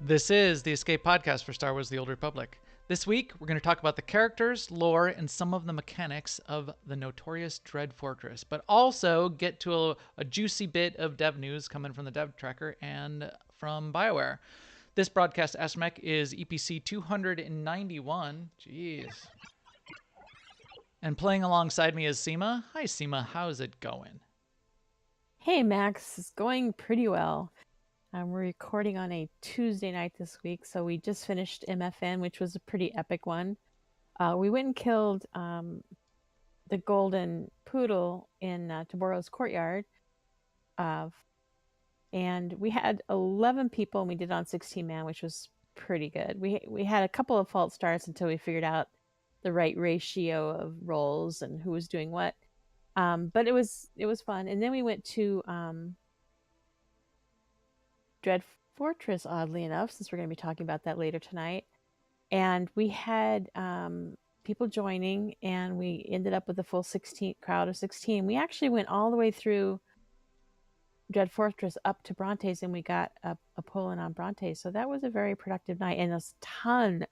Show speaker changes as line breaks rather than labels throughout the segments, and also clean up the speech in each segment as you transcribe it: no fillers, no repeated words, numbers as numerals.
This is the Escape Podcast for Star Wars The Old Republic. This week, we're going to talk about the characters, lore, and some of the mechanics of the notorious Dread Fortress, but also get to a juicy bit of dev news coming from the Dev Tracker and from BioWare. This broadcast astromech is EPC 291. Jeez. And playing alongside me is Seema. Hi, Seema. How's it going?
Hey, Max. It's going pretty well. We're recording on a Tuesday night this week, so we just finished MFN, which was a pretty epic one. We went and killed the golden poodle in Taboro's courtyard. And we had 11 people, and we did it on 16-man, which was pretty good. We had a couple of false starts until we figured out the right ratio of roles and who was doing what. But it was fun. And then we went to Dread Fortress, oddly enough, since we're going to be talking about that later tonight. And we had people joining, and we ended up with a full crowd of 16. We actually went all the way through Dread Fortress up to Brontes, and we got a pull-in on Brontes. So that was a very productive night, and a ton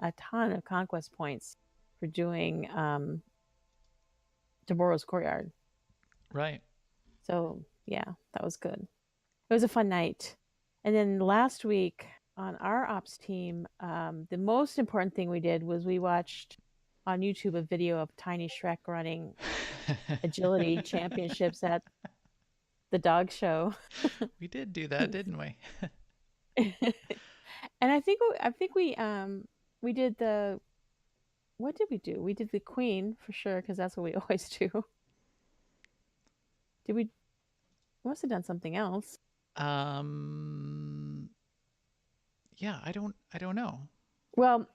of conquest points for doing Taboro's courtyard.
Right.
So, yeah, that was good. It was a fun night. And then last week on our ops team, the most important thing we did was we watched on YouTube a video of Tiny Shrek running agility championships at the dog show.
We did do that, didn't we?
And I think we did what did we do? We did the Queen for sure, because that's what we always do. We must have done something else.
Yeah, I don't know.
Well,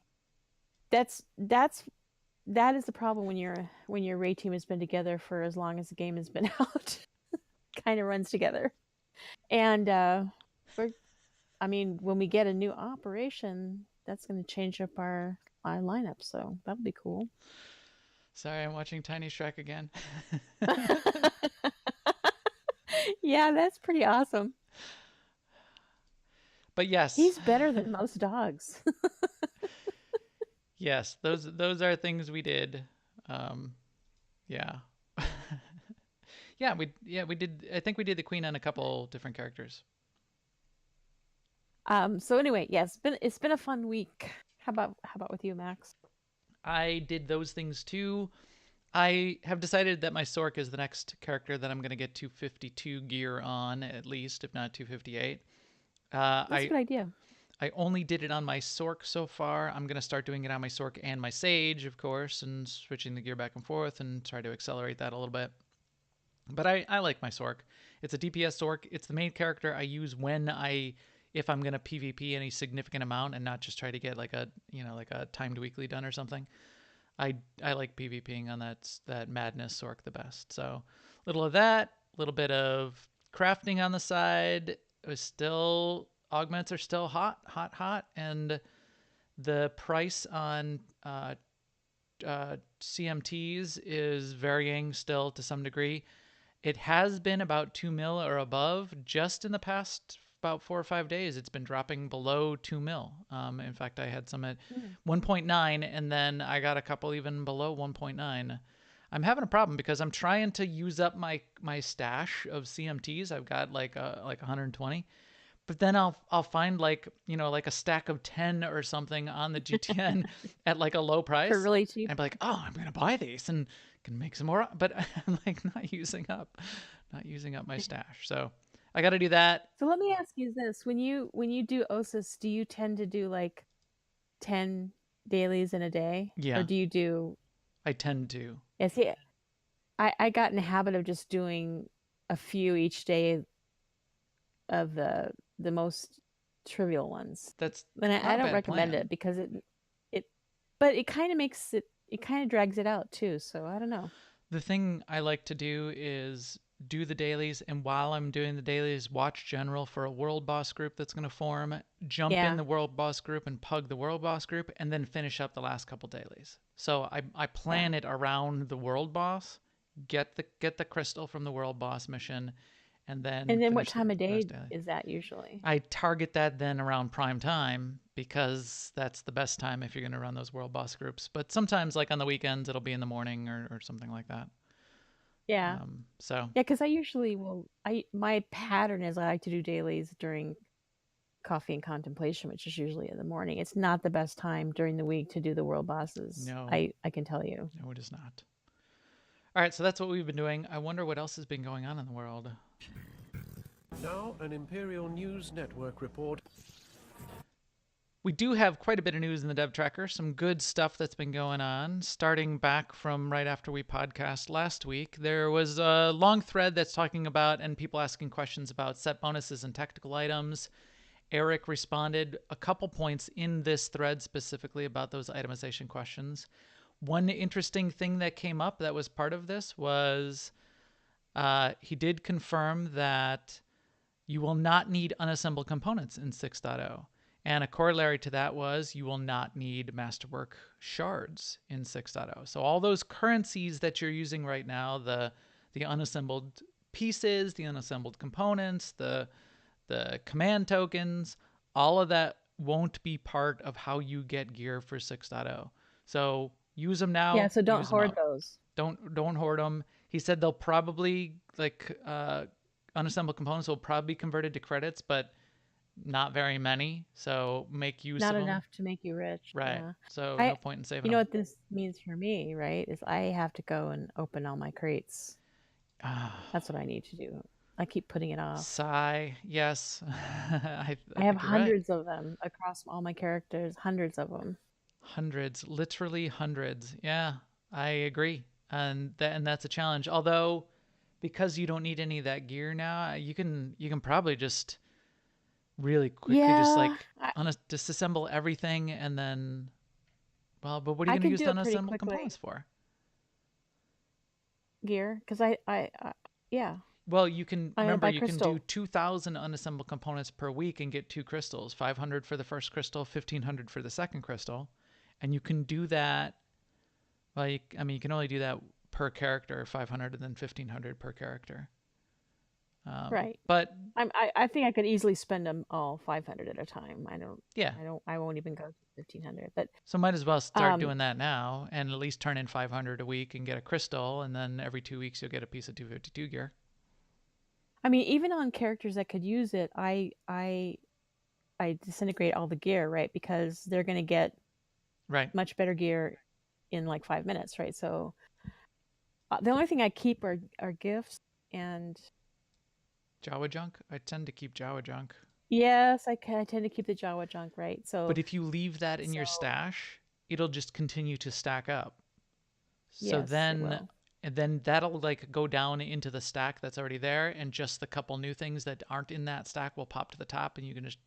that is the problem when your raid team has been together for as long as the game has been out. Kind of runs together. And when we get a new operation, that's going to change up our lineup, so that'll be cool.
Sorry, I'm watching Tiny Shrek again.
Yeah, that's pretty awesome.
But yes,
he's better than most dogs.
Yes, those are things we did. Yeah. we did. I think we did the Queen on a couple different characters.
So anyway, yes, it's been a fun week. How about with you, Max?
I did those things too. I have decided that my Sork is the next character that I'm going to get 252 gear on, at least, if not 258.
That's a good idea.
I only did it on my Sork so far. I'm going to start doing it on my Sork and my Sage, of course, and switching the gear back and forth and try to accelerate that a little bit. But I like my Sork. It's a DPS Sork. It's the main character I use if I'm going to PvP any significant amount and not just try to get like a timed weekly done or something. I like PvPing on that Madness Sork the best. So little of that, a little bit of crafting on the side. It was still, augments are still hot, and the price on CMTs is varying still to some degree. It has been about 2 mil or above just in the past about 4 or 5 days. It's been dropping below 2 mil. In fact, I had some at 1.9, and then I got a couple even below 1.9. I'm having a problem because I'm trying to use up my stash of CMTs. I've got like 120, but then I'll find like a stack of 10 or something on the GTN at like a low price
for really cheap.
And I'm like, oh, I'm gonna buy these and can make some more, but I'm like not using up my stash. So I got to do that.
So let me ask you this: when you do OSIS, do you tend to do like 10 dailies in a day?
Yeah.
Or do you do?
I tend to.
Yeah. See, I got in the habit of just doing a few each day of the most trivial ones.
And
I don't recommend it because but it kind of makes it. It kind of drags it out too. So I don't know.
The thing I like to do is do the dailies, and while I'm doing the dailies, watch General for a world boss group that's going to form, jump in the world boss group and pug the world boss group, and then finish up the last couple dailies. So I plan it around the world boss, get the crystal from the world boss mission, and then
what time of day is that usually?
I target that then around prime time, because that's the best time if you're going to run those world boss groups. But sometimes, like on the weekends, it'll be in the morning or something like that.
Yeah.
So
Yeah, because I usually will. My pattern is I like to do dailies during coffee and contemplation, which is usually in the morning. It's not the best time during the week to do the world bosses.
no,
I can tell you.
no, it is not. All right, so that's what we've been doing. I wonder what else has been going on in the world.
Now, an Imperial News Network report.
We do have quite a bit of news in the dev tracker, some good stuff that's been going on. Starting back from right after we podcast last week, there was a long thread that's talking about and people asking questions about set bonuses and tactical items. Eric responded a couple points in this thread specifically about those itemization questions. One interesting thing that came up that was part of this was he did confirm that you will not need unassembled components in 6.0. And a corollary to that was you will not need masterwork shards in 6.0. So all those currencies that you're using right now, the unassembled pieces, the unassembled components, the command tokens, all of that won't be part of how you get gear for 6.0. So use them
Yeah,
now,
so don't
use them
hoard
up.
those.
Don't hoard them. He said they'll probably unassembled components will probably be converted to credits, but not very many. So make use
Not
of them.
enough to make you rich.
Right.
Yeah.
So
I
no point in saving
You know
them.
what this means for me, right? Is I have to go and open all my crates. That's what I need to do. I keep putting it off.
Sigh. Yes. I
I have
think you're right.
hundreds of them across all my characters, hundreds of them.
Hundreds, literally hundreds. Yeah, I agree. And that's a challenge. Although because you don't need any of that gear now, you can probably just really quickly just
Yeah,
like disassemble everything and then but what are you
I
going to
can
use
do
the
it pretty
unassembled
quickly.
components for?
Gear, because yeah,
Well, you can
I'm gonna
remember
buy
you can do
crystal.
2,000 unassembled components per week and get 2 crystals, 500 for the first crystal, 1,500 for the second crystal, and you can do that. Well, you can only do that per character, 500 and then 1,500 per character.
Right.
But
I think I could easily spend them all 500 at a time.
yeah,
I won't even go to 1,500. But
so might as well start
um,
doing that now and at least turn in 500 a week and get a crystal, and then every 2 weeks you'll get a piece of 252 gear.
I mean, even on characters that could use it, I disintegrate all the gear, right? Because they're gonna get
Right.
much better gear in like 5 minutes, right? So the only thing I keep are gifts and
Jawa junk. I tend to keep Jawa junk.
yes, I tend to keep the Jawa junk, right?
But if you leave that in
So
your stash, it'll just continue to stack up. So
yes, it
then
will.
and then that'll like go down into the stack that's already there, and just the couple new things that aren't in that stack will pop to the top, and you can just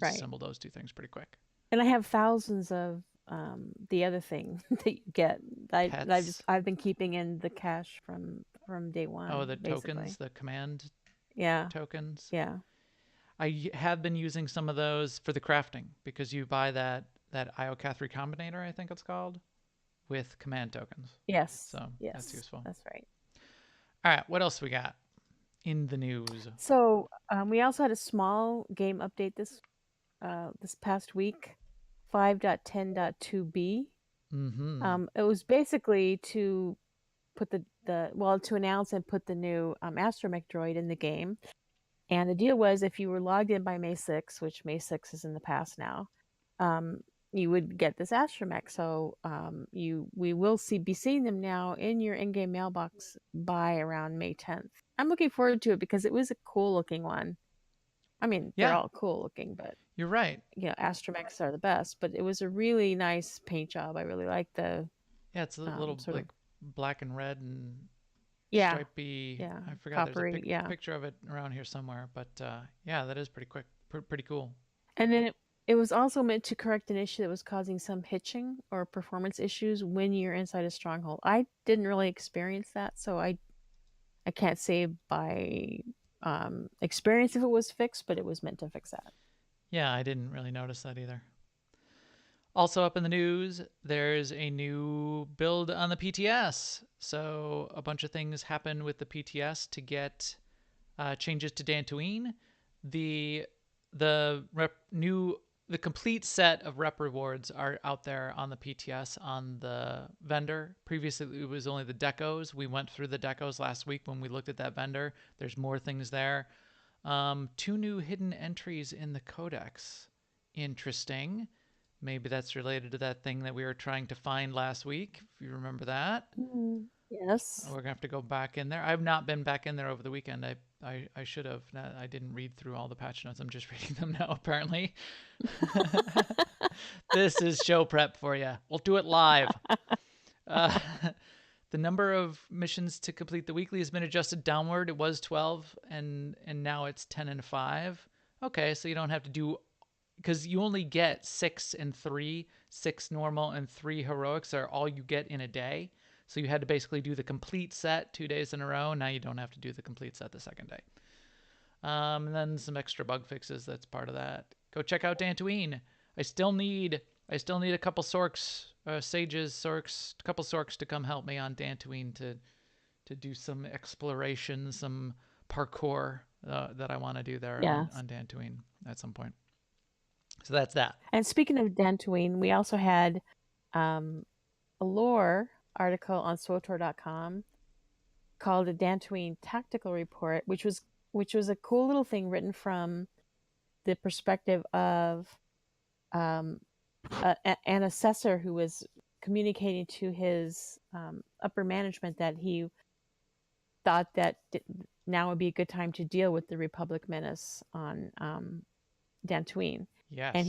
Right.
disassemble those two things pretty quick.
And I have thousands of the other thing that you get.
Pets.
I've been keeping in the cash from day
Oh,
one,
the tokens,
basically.
the command
Yeah,
tokens.
yeah.
I have been using some of those for the crafting because you buy that Iocath Recombinator, I think it's called, with command tokens.
Yes,
So that's
yes,
useful.
that's right.
All right, what else we got in the news?
So we also had a small game update this past week, 5.10.2b.
Mm-hmm.
It was basically to put to announce and put the new astromech droid in the game. And the deal was if you were logged in by May 6th, which May 6th is in the past now, um, you would get this astromech. So we will be seeing them now in your in-game mailbox by around May 10th. I'm looking forward to it because it was a cool looking one. I mean, they're
Yeah,
all cool looking, but
you're right.
astromechs are the best. But it was a really nice paint job. I really like the
Yeah, it's a little
sort of
like black and red and
yeah,
stripey.
yeah,
I forgot there's a
coppery, yeah.
picture of it around here somewhere, but yeah, that is pretty quick, pretty cool.
And then it was also meant to correct an issue that was causing some hitching or performance issues when you're inside a stronghold. I didn't really experience that, so I can't say by experience if it was fixed, but it was meant to fix that.
Yeah, I didn't really notice that either. Also up in the news, there's a new build on the PTS. So a bunch of things happen with the PTS to get changes to Dantooine. The new the complete set of rep rewards are out there on the PTS on the vendor. Previously, it was only the decos. We went through the decos last week when we looked at that vendor. There's more things there. 2 new hidden entries in the codex. Interesting. Maybe that's related to that thing that we were trying to find last week, if you remember that.
Yes.
We're going to have to go back in there. I've not been back in there over the weekend. I should have. I didn't read through all the patch notes. I'm just reading them now, apparently. This is show prep for you. We'll do it live. The number of missions to complete the weekly has been adjusted downward. It was 12, and now it's 10 and 5. Okay, so you don't have to do, because you only get 6 and 3, 6 normal and 3 heroics are all you get in a day. So you had to basically do the complete set 2 days in a row. Now you don't have to do the complete set the second day. And then some extra bug fixes. That's part of that. Go check out Dantooine. I still need a couple sorks, sages, sorks, a couple sorks to come help me on Dantooine to do some exploration, some parkour that I want to do there on Dantooine at some point. So that's that.
And speaking of Dantooine, we also had a lore article on SWTOR.com called a Dantooine Tactical Report, which was a cool little thing written from the perspective of an assessor who was communicating to his upper management that he thought that now would be a good time to deal with the Republic menace on Dantooine.
Yes.
And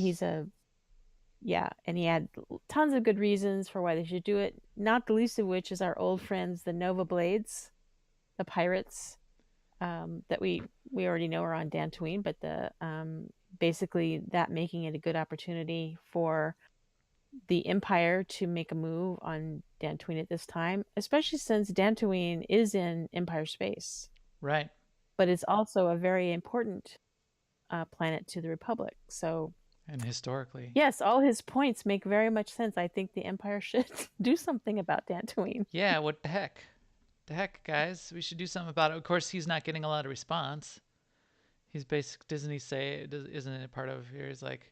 and he had tons of good reasons for why they should do it, not the least of which is our old friends, the Nova Blades, the pirates that we already know are on Dantooine, but the basically that making it a good opportunity for the Empire to make a move on Dantooine at this time, especially since Dantooine is in Empire space.
Right.
But it's also a very important planet to the Republic. So,
and historically,
yes, all his points make very much sense. I think the Empire should do something about Dantooine.
Yeah, what the heck? The heck, guys? We should do something about it. Of course, he's not getting a lot of response. He's basic. Doesn't he say? Isn't it part of here? He's like,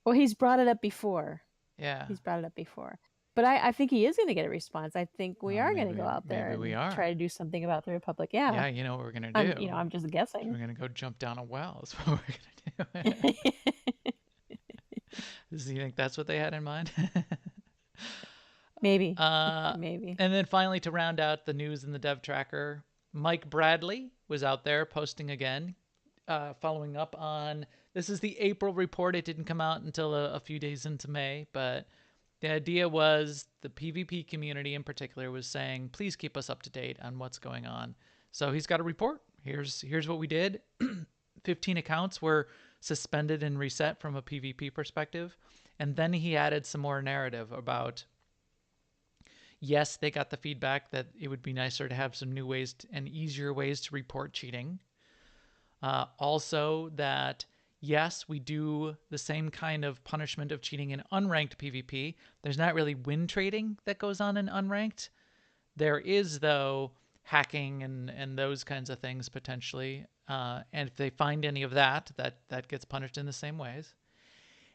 well, he's brought it up before.
Yeah,
he's brought it up before. But I think he is going to get a response. I think we are going to go out there and try to do something about the Republic. Yeah.
Yeah, you know what we're going to do.
I'm just guessing.
We're going to go jump down a well. Is what we're going to do. Does he think that's what they had in mind?
Maybe. Maybe.
And then finally, to round out the news in the dev tracker, Mike Bradley was out there posting again, following up on, this is the April report. It didn't come out until a few days into May, but the idea was the PvP community in particular was saying, please keep us up to date on what's going on. So he's got a report. Here's what we did. 15 accounts were suspended and reset from a PvP perspective. And then he added some more narrative about, yes, they got the feedback that it would be nicer to have some new ways and easier ways to report cheating. Also that, yes, we do the same kind of punishment of cheating in unranked PvP. There's not really win trading that goes on in unranked. There is, though, hacking and those kinds of things potentially. And if they find any of that gets punished in the same ways.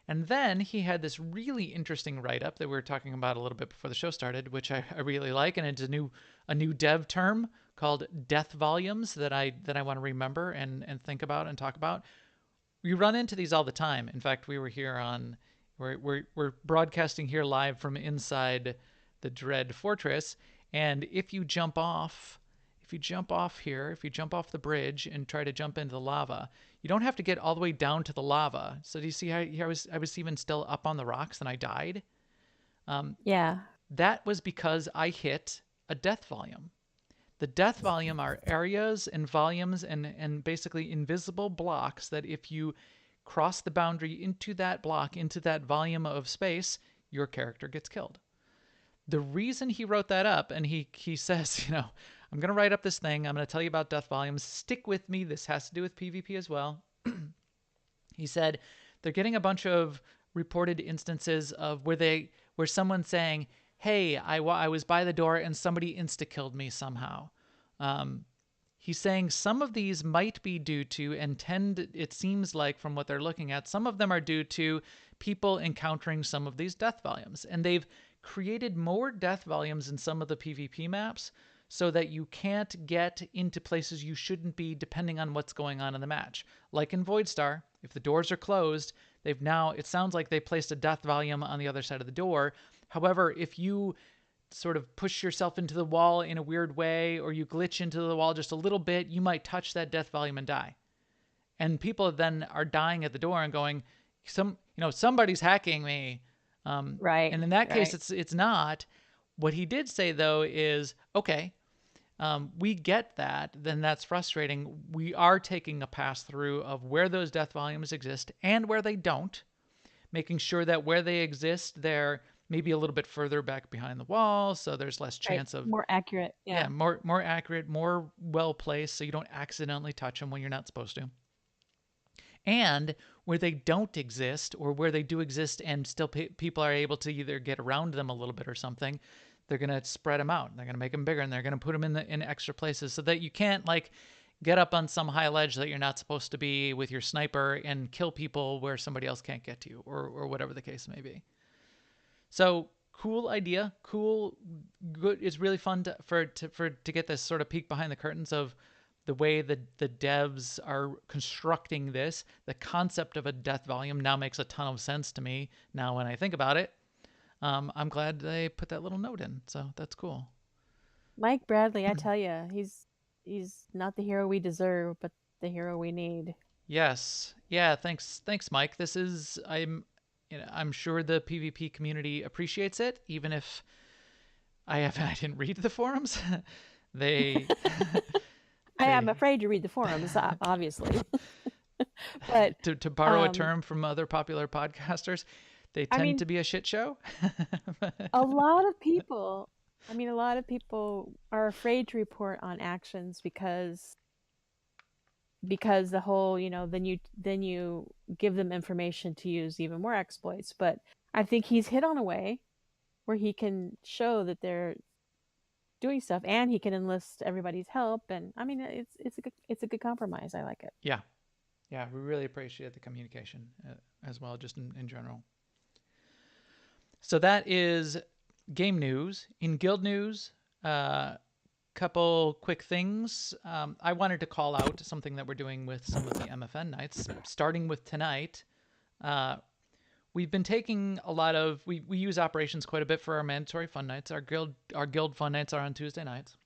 And then he had this really interesting write-up that we were talking about a little bit before the show started, which I really like, and it's a new dev term called death volumes that I want to remember and think about and talk about. We run into these all the time. In fact, we were here we're broadcasting here live from inside the Dread Fortress, and if you jump off the bridge and try to jump into the lava, you don't have to get all the way down to the lava. So do you see how I was even still up on the rocks and I died?
Yeah.
That was because I hit a death volume. The death volume are areas and volumes and basically invisible blocks that if you cross the boundary into that block, into that volume of space, your character gets killed. The reason he wrote that up, and he says, I'm going to write up this thing. I'm going to tell you about death volumes. Stick with me. This has to do with PvP as well. He said they're getting a bunch of reported instances of where someone's saying, hey, I was by the door and somebody insta-killed me somehow. he's saying some of these might be due to, and tend, it seems like from what they're looking at, some of them are due to people encountering some of these death volumes. And they've created more death volumes in some of the PvP maps so that you can't get into places you shouldn't be depending on what's going on in the match. Like in Voidstar, if the doors are closed, they've now, it sounds like they placed a death volume on the other side of the door. However, if you sort of push yourself into the wall in a weird way, or you glitch into the wall just a little bit, you might touch that death volume and die. And people then are dying at the door and going, somebody's hacking me.
Right.
And in that case,
Right.
it's not. What he did say though is, okay, we get that. Then that's frustrating. We are taking a pass through of where those death volumes exist and where they don't, making sure that where they exist, they're maybe a little bit further back behind the wall, so there's less
Right.
chance of,
More accurate.
yeah,
Yeah.
more accurate, more well placed, so you don't accidentally touch them when you're not supposed to. And where they don't exist, or where they do exist and still people are able to either get around them a little bit or something, they're going to spread them out. They're going to make them bigger, and they're going to put them in extra places so that you can't like get up on some high ledge that you're not supposed to be with your sniper and kill people where somebody else can't get to you, or whatever the case may be. So cool idea, cool, good. It's really fun to get this sort of peek behind the curtains of the way the devs are constructing this. The concept of a death volume now makes a ton of sense to me now when I think about it. I'm glad they put that little note in, so that's cool.
Mike Bradley, I tell you, he's not the hero we deserve, but the hero we need.
Yes, yeah. Thanks, Mike. This is I'm sure the PvP community appreciates it, even if I didn't read the forums. they
I am
they
afraid to read the forums, obviously. But
to borrow a term from other popular podcasters, they
I
tend
mean,
to be a shit show.
a lot of people, a lot of people are afraid to report on actions because the whole, then you give them information to use even more exploits. But I think he's hit on a way where he can show that they're doing stuff, and he can enlist everybody's help. And it's a good compromise. I like it.
Yeah, yeah. We really appreciate the communication as well, just in general. So that is game news. In guild news, couple quick things. I wanted to call out something that we're doing with some of the MFN nights, starting with tonight. We've been taking a lot of we use operations quite a bit for our mandatory fun nights. Our guild fun nights are on Tuesday nights.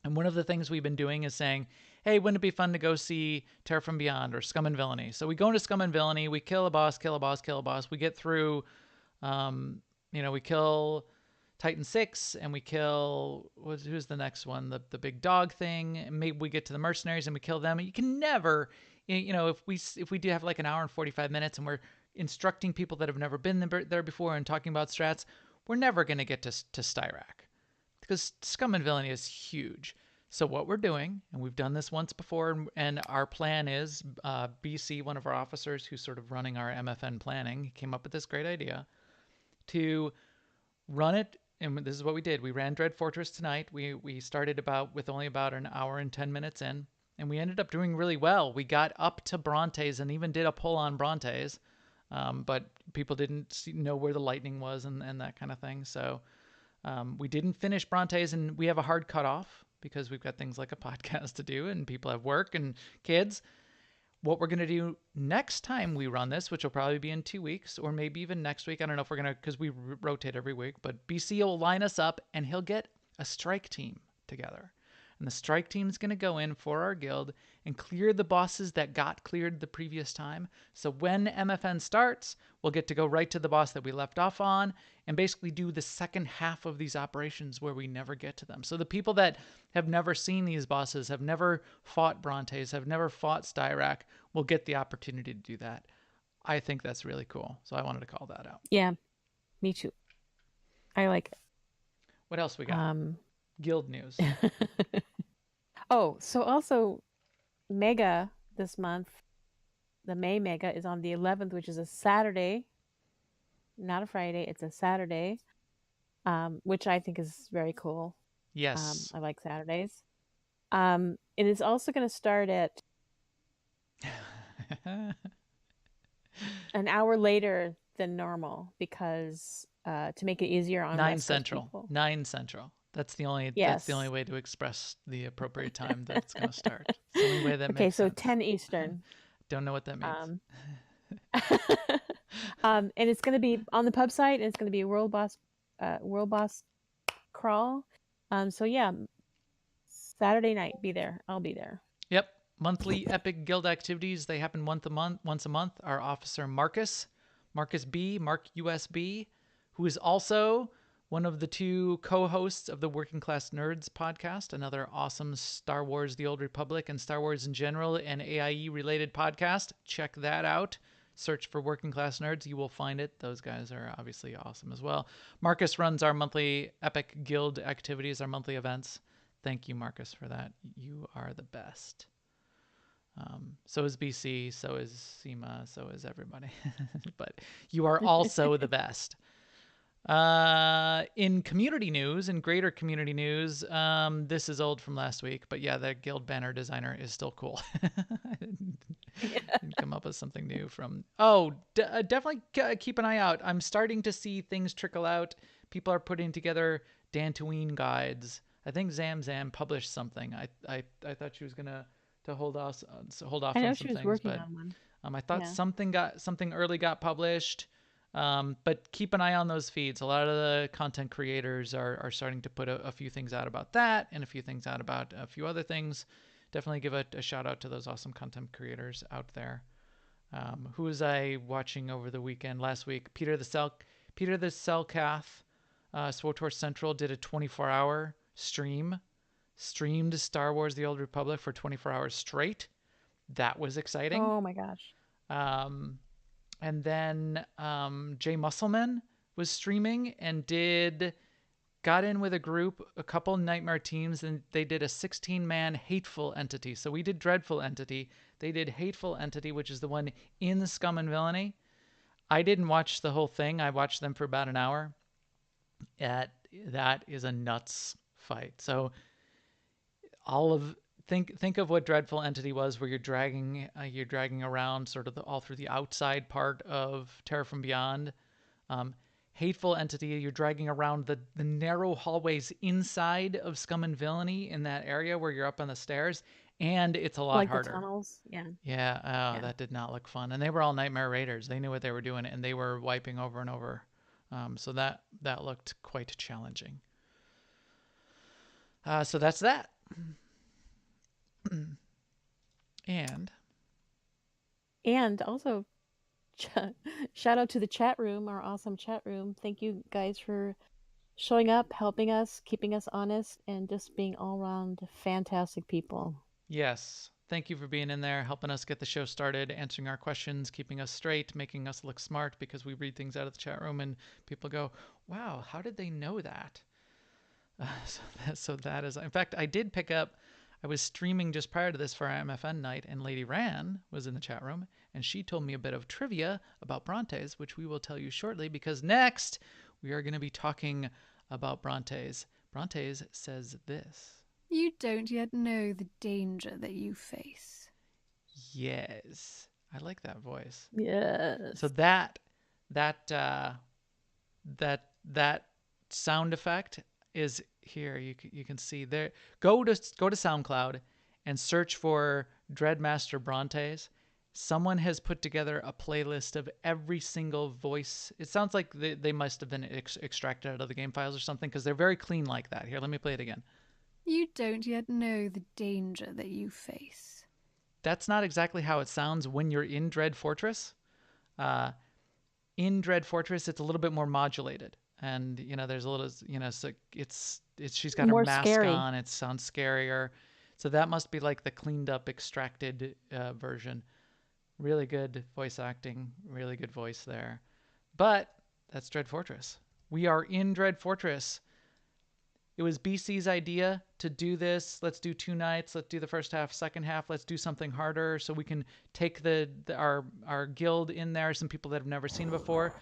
And one of the things we've been doing is saying, hey, wouldn't it be fun to go see Terror from Beyond or Scum and Villainy? So we go into Scum and Villainy, we kill a boss, kill a boss, kill a boss. We get through, we kill Titan 6 and we kill, who's the next one? The big dog thing. And maybe we get to the mercenaries and we kill them. You can never, if we do have like an hour and 45 minutes and we're instructing people that have never been there before and talking about strats, we're never going to get to Styrak, because Scum and Villainy is huge. So what we're doing, and we've done this once before, and our plan is, BC, one of our officers who's sort of running our MFN planning, came up with this great idea to run it. And this is what we did. We ran Dread Fortress tonight. We started with only about an hour and 10 minutes in, and we ended up doing really well. We got up to Brontes and even did a pull on Brontes, but people didn't know where the lightning was and that kind of thing. So we didn't finish Brontes, and we have a hard cutoff because we've got things like a podcast to do and people have work and kids. What we're going to do next time we run this, which will probably be in 2 weeks or maybe even next week. I don't know if we're going to, because we rotate every week, but BC will line us up and he'll get a strike team together. And the strike team is going to go in for our guild and clear the bosses that got cleared the previous time. So when MFN starts, we'll get to go right to the boss that we left off on and basically do the second half of these operations where we never get to them. So the people that have never seen these bosses, have never fought Brontes, have never fought Styrak, will get the opportunity to do that. I think that's really cool. So I wanted to call that out.
Yeah, me too. I like it.
What else we got? Guild news.
Oh, so also Mega this month, the May Mega is on the 11th, which is a Saturday, not a Friday. It's a Saturday, which I think is very cool.
Yes.
I like Saturdays. It is also going to start at an hour later than normal because to make it easier on
9
West Coast
Central.
people.
9 Central. That's the only
Yes.
way to express the appropriate time that it's going to start. It's the only way that
Okay,
makes
so
sense.
10 Eastern.
Don't know what that means.
And it's going to be on the pub site, and it's going to be a World Boss crawl. So yeah, Saturday night, be there. I'll be there.
Yep. Monthly Epic Guild activities. They happen once a month. Our officer Marcus B, Mark USB, who is also one of the 2 co-hosts of the Working Class Nerds podcast, another awesome Star Wars The Old Republic and Star Wars in general and AIE related podcast. Check that out. Search for Working Class Nerds. You will find it. Those guys are obviously awesome as well. Marcus runs our monthly Epic Guild activities, our monthly events. Thank you, Marcus, for that. You are the best. So is BC, so is SEMA, so is everybody. But you are also the best. In community news, in greater community news, this is old from last week, but yeah, the guild banner designer is still cool. Didn't come up with something new from. Oh, definitely keep an eye out. I'm starting to see things trickle out. People are putting together Dantooine guides. I think Zam published something. I thought she was gonna to hold off
I know
on
she
some
was
things,
working
but
on one.
I thought
Yeah.
something early got published. But keep an eye on those feeds. A lot of the content creators are starting to put a few things out about that and a few things out about a few other things. Definitely give a shout out to those awesome content creators out there. Who was I watching over the weekend? Last week, Peter the Cellcath, SWTOR Central did a 24-hour streamed Star Wars: The Old Republic for 24 hours straight. That was exciting.
Oh my gosh.
And then Jay Musselman was streaming and got in with a group, a couple Nightmare teams, and they did a 16-man Hateful Entity. So we did Dreadful Entity. They did Hateful Entity, which is the one in Scum and Villainy. I didn't watch the whole thing. I watched them for about an hour. That is a nuts fight. So think of what Dreadful Entity was, where you're dragging around sort of all through the outside part of Terror from Beyond. Hateful Entity, you're dragging around the narrow hallways inside of Scum and Villainy in that area where you're up on the stairs, and it's a lot
Like
harder.
the tunnels. Yeah.
Yeah, that did not look fun. And they were all Nightmare Raiders. They knew what they were doing, and they were wiping over and over. So that looked quite challenging. So that's that.
And also, shout out to the chat room, our awesome chat room. Thank you guys for showing up, helping us, keeping us honest, and just being all around fantastic people.
Yes. Thank you for being in there, helping us get the show started, answering our questions, keeping us straight, making us look smart, because we read things out of the chat room and people go, wow, how did they know that? So that is, in fact, I did pick up, I was streaming just prior to this for our MFN night, and Lady Ran was in the chat room, and she told me a bit of trivia about Brontes, which we will tell you shortly, because next we are going to be talking about Brontes. Brontes says this.
You don't yet know the danger that you face.
Yes. I like that voice.
Yes.
So that sound effect is here. You can see there. Go to SoundCloud and search for Dreadmaster Brontes. Someone has put together a playlist of every single voice. It sounds like they must have been extracted out of the game files or something, because they're very clean like that. Here, let me play it again.
You don't yet know the danger that you face.
That's not exactly how it sounds when you're in Dread Fortress. In Dread Fortress, it's a little bit more modulated, and there's a little, so it's she's got
More
her mask
scary.
on. It sounds scarier. So that must be like the cleaned up, extracted version. Really good voice acting, really good voice there. But that's Dread Fortress. We are in Dread Fortress. It was BC's idea to do this. Let's do 2 nights. Let's do the first half, second half. Let's do something harder so we can take our guild in there, some people that have never seen it before.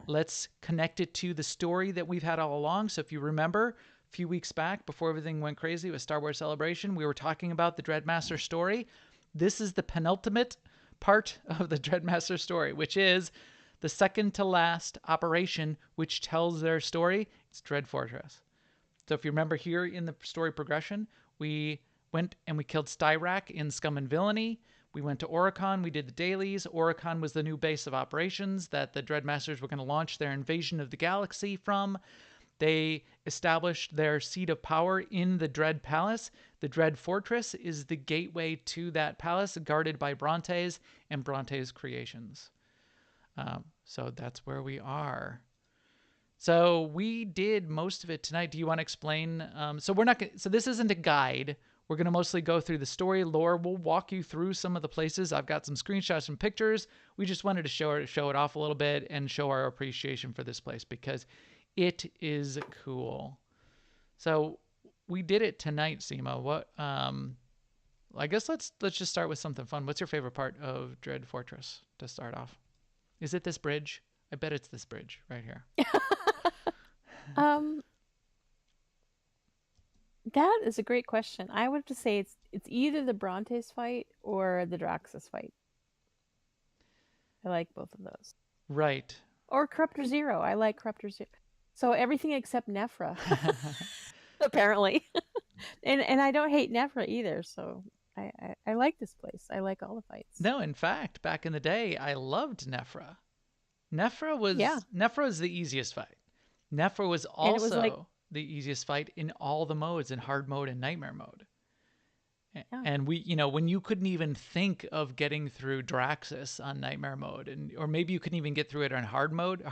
Let's connect it to the story that we've had all along. So if you remember, few weeks back before everything went crazy with Star Wars Celebration. We were talking about the Dreadmaster story. This is the penultimate part of the Dreadmaster story, which is the second to last operation which tells their story. It's Dread Fortress. So if you remember here in the story progression, we went and we killed Styrak in Scum and Villainy. We went to Oricon. We did the dailies. Oricon was the new base of operations that the Dreadmasters were going to launch their invasion of the galaxy from. They established their seat of power in the Dread Palace. The Dread Fortress is the gateway to that palace, guarded by Brontes and Brontes creations. So that's where we are. So we did most of it tonight. Do you want to explain? So we're not. So this isn't a guide. We're going to mostly go through the story lore. We'll walk you through some of the places. I've got some screenshots and pictures. We just wanted to show it off a little bit and show our appreciation for this place because it is cool. So we did it tonight, Seema. What? I guess let's just start with something fun. What's your favorite part of Dread Fortress to start off? Is it this bridge? I bet it's this bridge right here.
That is a great question. I would have to say it's either the Brontes fight or the Draxus fight. I like both of those.
Right.
Or Corruptor Zero. I like Corruptor Zero. So everything except Nephra, apparently. and I don't hate Nephra either. So I like this place. I like all the fights.
No, in fact, back in the day, I loved Nephra. Nephra was the easiest fight. Nephra was also the easiest fight in all the modes, in hard mode and nightmare mode. Yeah. And when you couldn't even think of getting through Draxus on nightmare mode, or maybe you couldn't even get through it on hard mode,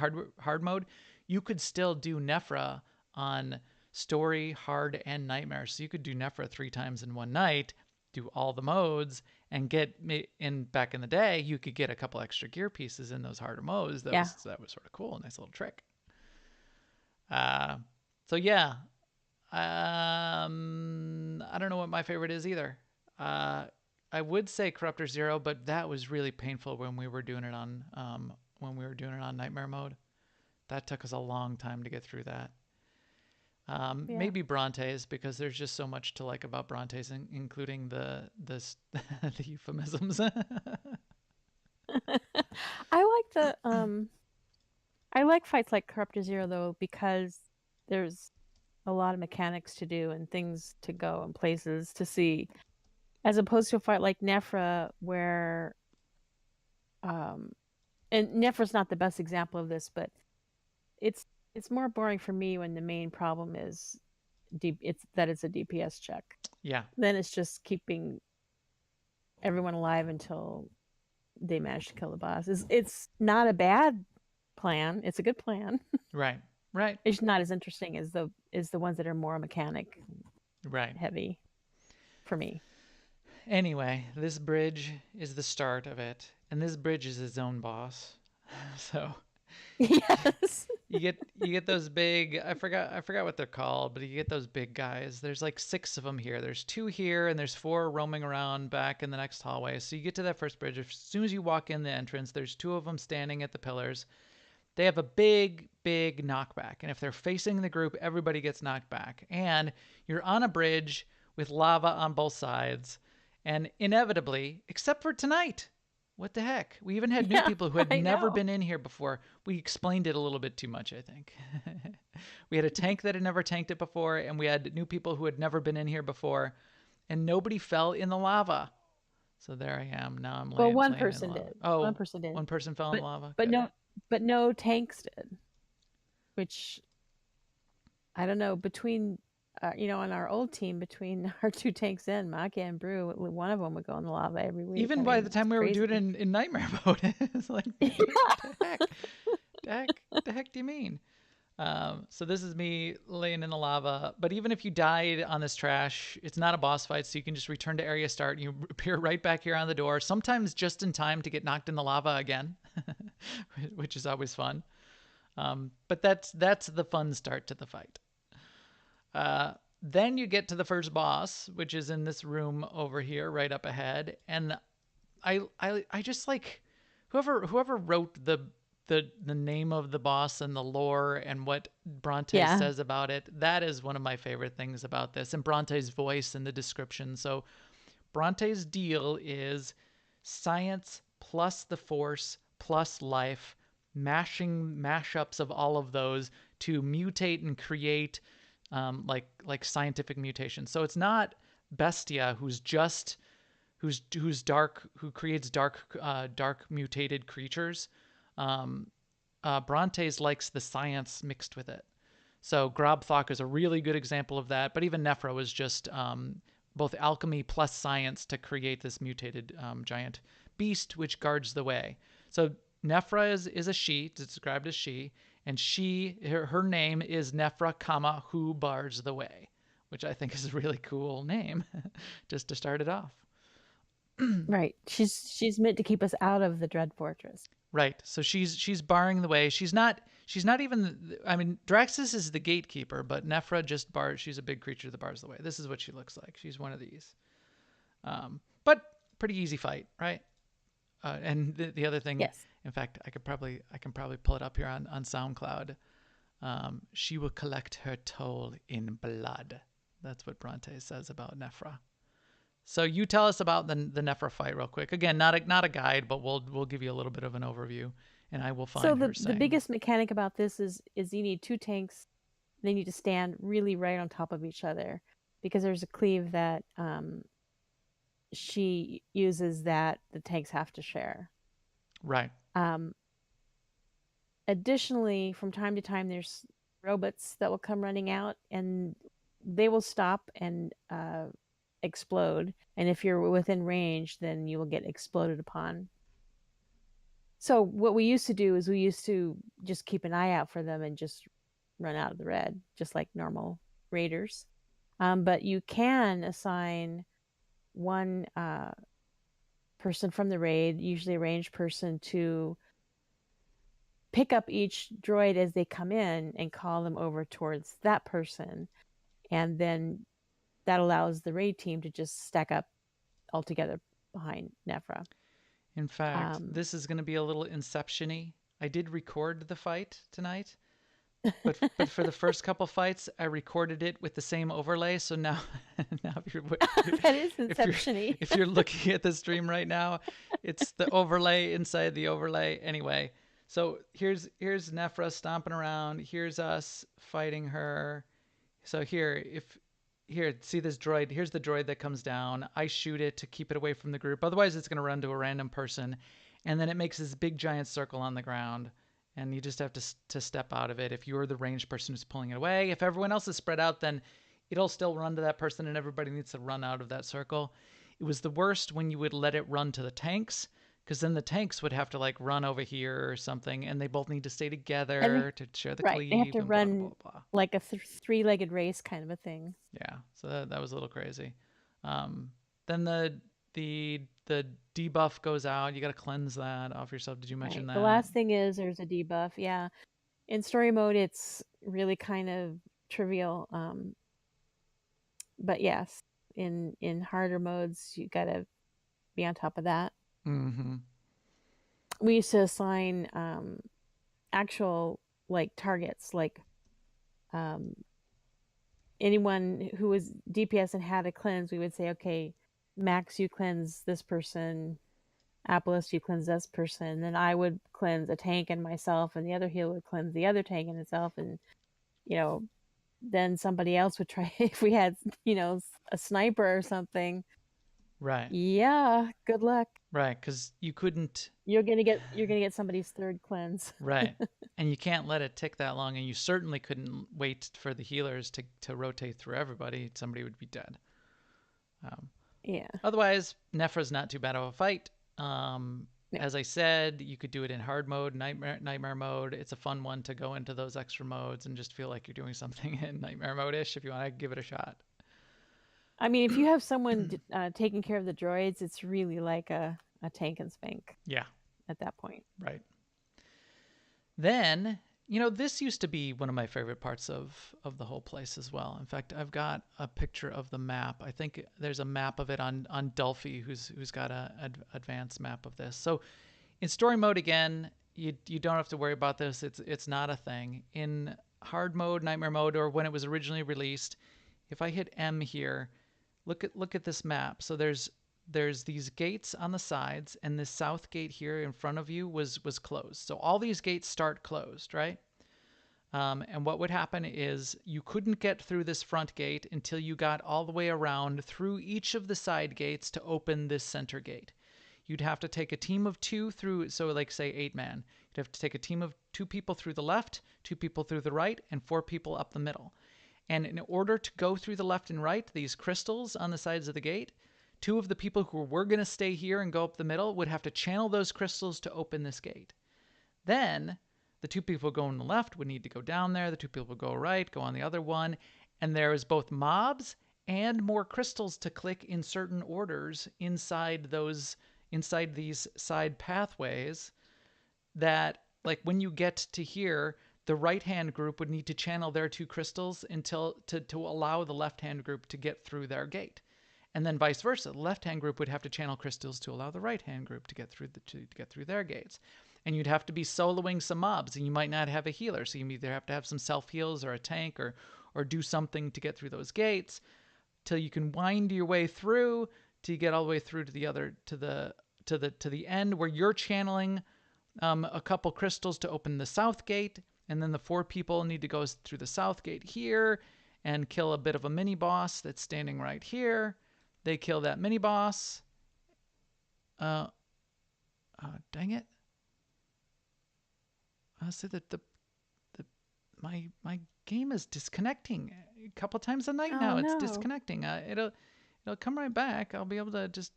you could still do Nephra on story, hard, and nightmare. So you could do Nephra 3 times in one night, do all the modes, and back in the day, you could get a couple extra gear pieces in those harder modes. That was sort of cool, nice little trick. So yeah, I don't know what my favorite is either. I would say Corruptor Zero, but that was really painful when we were doing it on nightmare mode. That took us a long time to get through that. Maybe Brontes, because there's just so much to like about Brontes, including the euphemisms.
I like fights like Corruptor Zero though, because there's a lot of mechanics to do and things to go and places to see, as opposed to a fight like Nephra where and Nephra's not the best example of this, but it's more boring for me when the main problem is it's a DPS check.
Yeah.
Then it's just keeping everyone alive until they manage to kill the boss. It's not a bad plan. It's a good plan.
Right.
It's not as interesting as the ones that are more mechanic heavy for me. Anyway,
this bridge is the start of it, and this bridge is its own boss. So
yes.
you get those big, I forgot what they're called, but you get those big guys. There's like 6 of them here. There's 2 here, and there's 4 roaming around back in the next hallway. So you get to that first bridge. As soon as you walk in the entrance, there's 2 of them standing at the pillars. They have a big knockback, and if they're facing the group, everybody gets knocked back. And you're on a bridge with lava on both sides, and inevitably, except for tonight, what the heck? We even had new people who had never been in here before. We explained it a little bit too much, I think. We had a tank that had never tanked it before, and we had new people who had never been in here before, and nobody fell in the lava. So there I am. Now I'm laying.
Well, one person did.
Oh,
one person did.
One person fell in the lava.
But no tanks did. Which I don't know, between on our old team, between our 2 tanks in Maka and Brew, one of them would go in the lava every week.
Even by the time we were doing it in nightmare mode, it's like, what the heck do you mean? So this is me laying in the lava. But even if you died on this trash, it's not a boss fight, so you can just return to area start and you appear right back here on the door, sometimes just in time to get knocked in the lava again, which is always fun. But that's the fun start to the fight. Then you get to the first boss, which is in this room over here, right up ahead. And I just like whoever wrote the the name of the boss and the lore and what Bronte
Yeah.
says about it. That is one of my favorite things about this, and Bronte's voice and the description. So Bronte's deal is science plus the force plus life, mashups of all of those to mutate and create like scientific mutations. So it's not Bestia who's dark, who creates dark mutated creatures. Brontes likes the science mixed with it. So Grobthok is a really good example of that. But even Nephra was just both alchemy plus science to create this mutated giant beast, which guards the way. So Nephra is a she, it's described as she, and her name is Nephra, comma, who bars the way, which I think is a really cool name, just to start it off.
Right. She's meant to keep us out of the Dread Fortress.
Right. So she's barring the way. She's not even, I mean, Draxus is the gatekeeper, but Nephra just bars. She's a big creature that bars the way. This is what she looks like. She's one of these. But pretty easy fight, right? And the other thing,
Yes.
in fact, I can probably pull it up here on SoundCloud. She will collect her toll in blood. That's what Bronte says about Nephra. So you tell us about the Nephra fight real quick. Again, not a guide, but we'll give you a little bit of an overview, and I will find
So
her
the biggest mechanic about this is you need 2 tanks. They need to stand really right on top of each other, because there's a cleave that she uses that the tanks have to share.
Right.
Additionally, from time to time, there's robots that will come running out, and they will stop and explode. And if you're within range, then you will get exploded upon. So what we used to do is we used to just keep an eye out for them and just run out of the red, just like normal raiders. But you can assign one person from the raid, usually a ranged person, to pick up each droid as they come in and call them over towards that person. And then that allows the raid team to just stack up all together behind Nephra.
In fact, this is going to be a little Inception-y. I did record the fight tonight, but for the first couple fights, I recorded it with the same overlay. So now if you're
that is Inception-y.
if you're looking at the stream right now, it's the overlay inside the overlay. Anyway, so here's Nephra stomping around. Here's us fighting her. So here, see this droid. Here's the droid that comes down. I shoot it to keep it away from the group. Otherwise, it's going to run to a random person. And then it makes this big giant circle on the ground. And you just have to step out of it if you're the ranged person who's pulling it away. If everyone else is spread out, then it'll still run to that person and everybody needs to run out of that circle. It was the worst when you would let it run to the tanks, because then the tanks would have to like run over here or something, and they both need to stay together to share the cleave.
They have to run
blah, blah, blah.
like a three-legged race kind of a thing.
Yeah, so that was a little crazy. Then the debuff goes out. You got to cleanse that off yourself. Did you mention that?
The last thing is there's a debuff. Yeah, in story mode it's really kind of trivial. But yes, in harder modes you got to be on top of that.
Mm-hmm.
We used to assign actual like targets, like anyone who was DPS and had a cleanse. We would say, okay, Max, you cleanse this person. Apollos, you cleanse this person. And then I would cleanse a tank and myself, and the other healer would cleanse the other tank and itself. And then somebody else would try if we had a sniper or something.
Right.
Yeah, good luck.
Right, because you couldn't.
You're gonna get somebody's third cleanse.
Right, and you can't let it tick that long, and you certainly couldn't wait for the healers to rotate through everybody. Somebody would be dead.
Yeah.
Otherwise, Nephra's not too bad of a fight.
No.
As I said, you could do it in hard mode, nightmare mode. It's a fun one to go into those extra modes and just feel like you're doing something in nightmare mode-ish if you want to give it a shot.
I mean, if you have someone taking care of the droids, it's really like a tank and spank.
Yeah.
At that point.
Right. Then, this used to be one of my favorite parts of the whole place as well. In fact, I've got a picture of the map. I think there's a map of it on Delphi, who's got an advanced map of this. So in story mode again, you don't have to worry about this. It's not a thing in hard mode, nightmare mode, or when it was originally released. If I hit M here, look at this map. So there's these gates on the sides, and this south gate here in front of you was closed. So all these gates start closed, right? And what would happen is you couldn't get through this front gate until you got all the way around through each of the side gates to open this center gate. You'd have to take a team of 2 through, so like say 8-man. You'd have to take a team of 2 people through the left, 2 people through the right, and 4 people up the middle. And in order to go through the left and right, these crystals on the sides of the gate, 2 of the people who were going to stay here and go up the middle would have to channel those crystals to open this gate. Then the 2 people going on the left would need to go down there. The 2 people go right, go on the other one. And there is both mobs and more crystals to click in certain orders inside these side pathways that, like, when you get to here, the right-hand group would need to channel their 2 crystals until to allow the left-hand group to get through their gate. And then vice versa. The left-hand group would have to channel crystals to allow the right-hand group to get through their gates. And you'd have to be soloing some mobs, and you might not have a healer, so you either have to have some self-heals or a tank or do something to get through those gates till you can wind your way through till you get all the way through to the end where you're channeling a couple crystals to open the south gate, and then the 4 people need to go through the south gate here and kill a bit of a mini boss that's standing right here. They kill that mini boss. Dang it! So that my game is disconnecting a couple times a night now. It's disconnecting. It'll come right back. I'll be able to just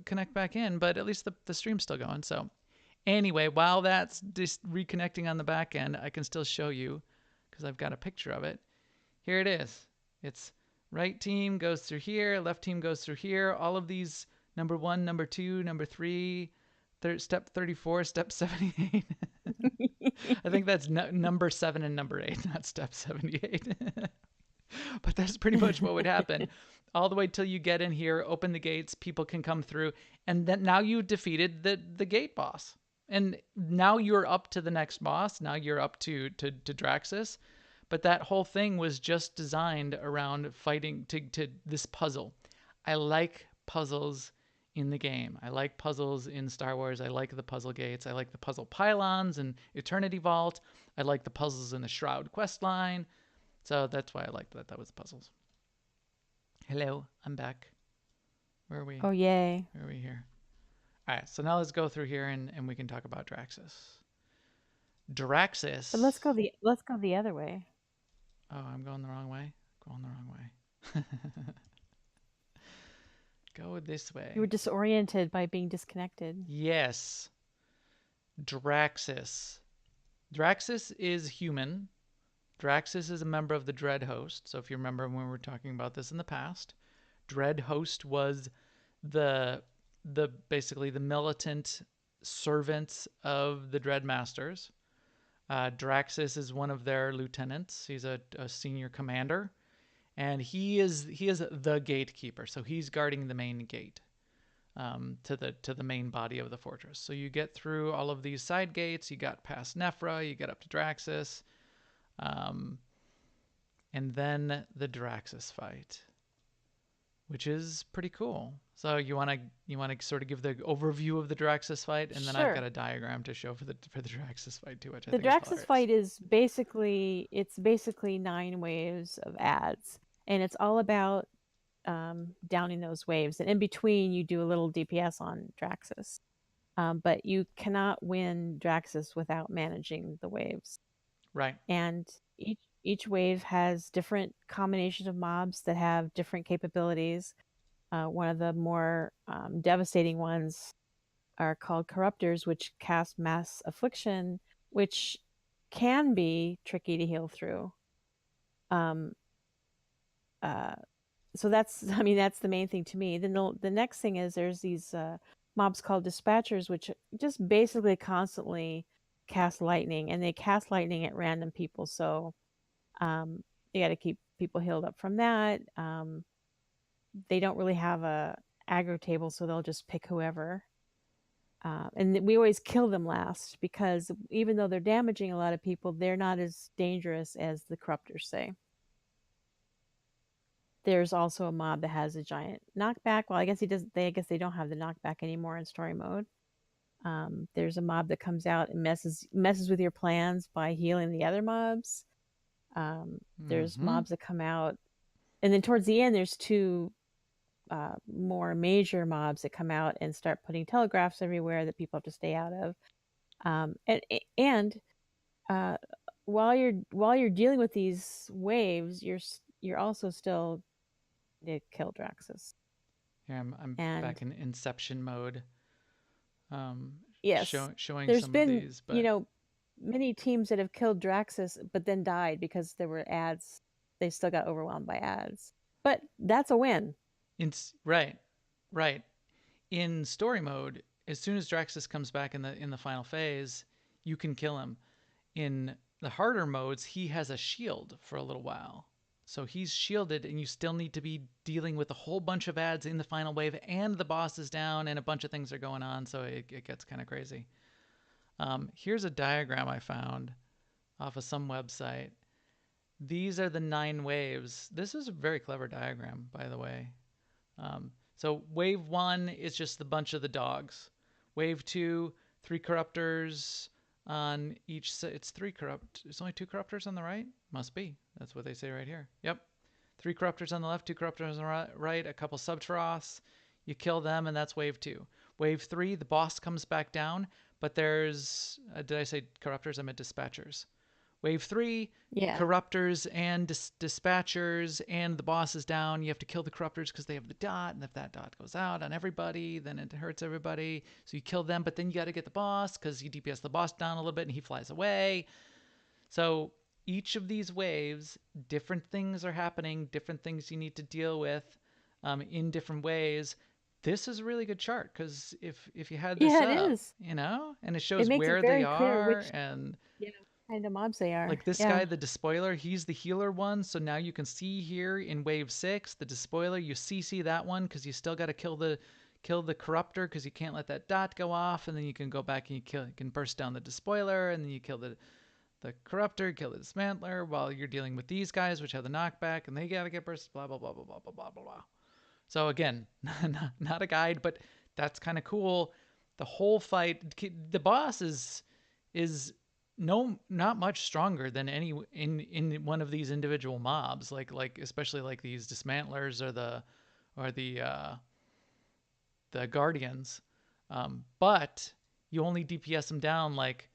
connect back in, but at least the stream's still going. So anyway, while that's just reconnecting on the back end, I can still show you because I've got a picture of it. Here it is. It's right team goes through here, left team goes through here. All of these, number 1, number 2, number 3, step 34, step 78. I think that's number 7 and number 8, not step 78. But that's pretty much what would happen. All the way till you get in here, open the gates, people can come through, and then now you defeated the gate boss. And now you're up to the next boss. Now you're up to Draxus. But that whole thing was just designed around fighting to this puzzle. I like puzzles in the game. I like puzzles in Star Wars. I like the puzzle gates. I like the puzzle pylons and Eternity Vault. I like the puzzles in the Shroud quest line. So that's why I liked that. That was the puzzles. Hello, I'm back. Where are we?
Oh, yay.
Where are we here? All right, so now let's go through here and we can talk about Draxus. Draxus.
But let's go the other way.
Oh, I'm going the wrong way? Going the wrong way. Go this way.
You were disoriented by being disconnected.
Yes. Draxus. Draxus is human. Draxus is a member of the Dread Host. So if you remember when we were talking about this in the past, Dread Host was basically the militant servants of the Dread Masters. Draxus is one of their lieutenants. He's a senior commander, and he is the gatekeeper. So he's guarding the main gate to the main body of the fortress. So you get through all of these side gates. You got past Nephra. You get up to Draxus, and then the Draxus fight, which is pretty cool. So you want to sort of give the overview of the Draxus fight, and then
Sure.
I've got a diagram to show for the Draxus fight too, which I
The
think is
Draxus
hilarious.
fight is basically 9 waves of ads, and it's all about downing those waves. And in between, you do a little DPS on Draxus, but you cannot win Draxus without managing the waves.
Right.
And each wave has different combinations of mobs that have different capabilities. One of the more devastating ones are called Corruptors, which cast Mass Affliction, which can be tricky to heal through. So that's the main thing to me. Then the next thing is there's these mobs called Dispatchers, which just basically constantly cast lightning, and they cast lightning at random people. So you got to keep people healed up from that. They don't really have a aggro table, so they'll just pick whoever. And we always kill them last because even though they're damaging a lot of people, they're not as dangerous as the corruptors say. There's also a mob that has a giant knockback. Well, I guess I guess they don't have the knockback anymore in story mode. There's a mob that comes out and messes with your plans by healing the other mobs. There's mobs that come out, and then towards the end, there's two more major mobs that come out and start putting telegraphs everywhere that people have to stay out of. And while you're dealing with these waves, you're also still to kill Draxus.
Here I'm
And
back in Inception mode.
Yes,
showing
there's
some
been,
of these, but
many teams that have killed Draxus but then died because there were ads. They still got overwhelmed by ads, but that's a win.
Right. In story mode, as soon as Draxus comes back in the final phase, you can kill him. In the harder modes, he has a shield for a little while. So he's shielded, and you still need to be dealing with a whole bunch of ads in the final wave, and the boss is down, and a bunch of things are going on, so it gets kind of crazy. Here's a diagram I found off of some website. These are the 9 waves. This is a very clever diagram, by the way. So wave 1 is just the bunch of the dogs. Wave 2, 3 corruptors on each. It's 3 corrupt. There's only 2 corruptors on the right. Must be. That's what they say right here. Yep. 3 corruptors on the left, 2 corruptors on the right, a couple SWTORs. You kill them, and that's wave 2. Wave 3, the boss comes back down, but there's. Did I say corruptors? I meant dispatchers. Wave 3, corruptors and dispatchers, and the boss is down. You have to kill the corruptors because they have the dot, and if that dot goes out on everybody, then it hurts everybody. So you kill them, but then you got to get the boss because you DPS the boss down a little bit, and he flies away. So each of these waves, different things are happening, different things you need to deal with in different ways. This is a really good chart because if you had this
it
up,
is.
and it shows
makes
where
it very
they
clear
are
which
and
kind of mobs they are.
like this guy, the Despoiler, he's the healer one. So now you can see here in wave 6, the Despoiler, you CC that one because you still got to kill the corruptor because you can't let that dot go off, and then you can go back and you can burst down the Despoiler, and then you kill the corruptor, kill the dismantler while you're dealing with these guys, which have the knockback, and they gotta get bursted, blah blah blah blah blah blah blah blah blah. So again, not a guide, but that's kind of cool. The whole fight, the boss is not much stronger than any in one of these individual mobs, like especially like these dismantlers or the guardians. But you only DPS him down like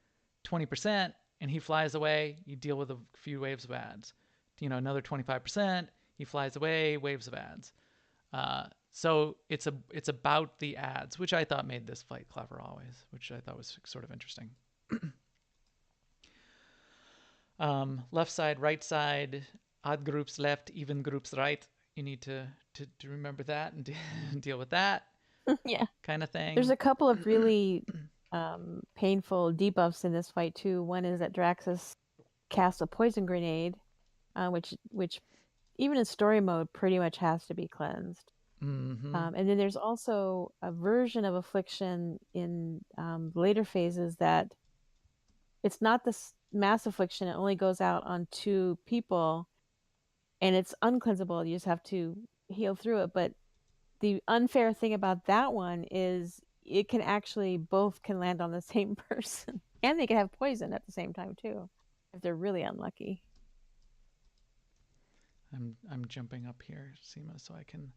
20%, and he flies away. You deal with a few waves of ads. Another 25%, he flies away, waves of ads. So it's about the ads, which I thought made this fight clever always, which I thought was sort of interesting. Left side, right side, odd groups left, even groups right. You need to remember that and deal with that.
Yeah.
Kind of thing.
There's a couple of really painful debuffs in this fight too. One is that Draxus casts a poison grenade, which even in story mode pretty much has to be cleansed.
Mm-hmm.
And then there's also a version of affliction in later phases that it's not this mass affliction. It only goes out on 2 people, and it's uncleansable. You just have to heal through it. But the unfair thing about that one is it can actually both can land on the same person, and they can have poison at the same time too, if they're really unlucky.
I'm jumping up here, Seema, so I can.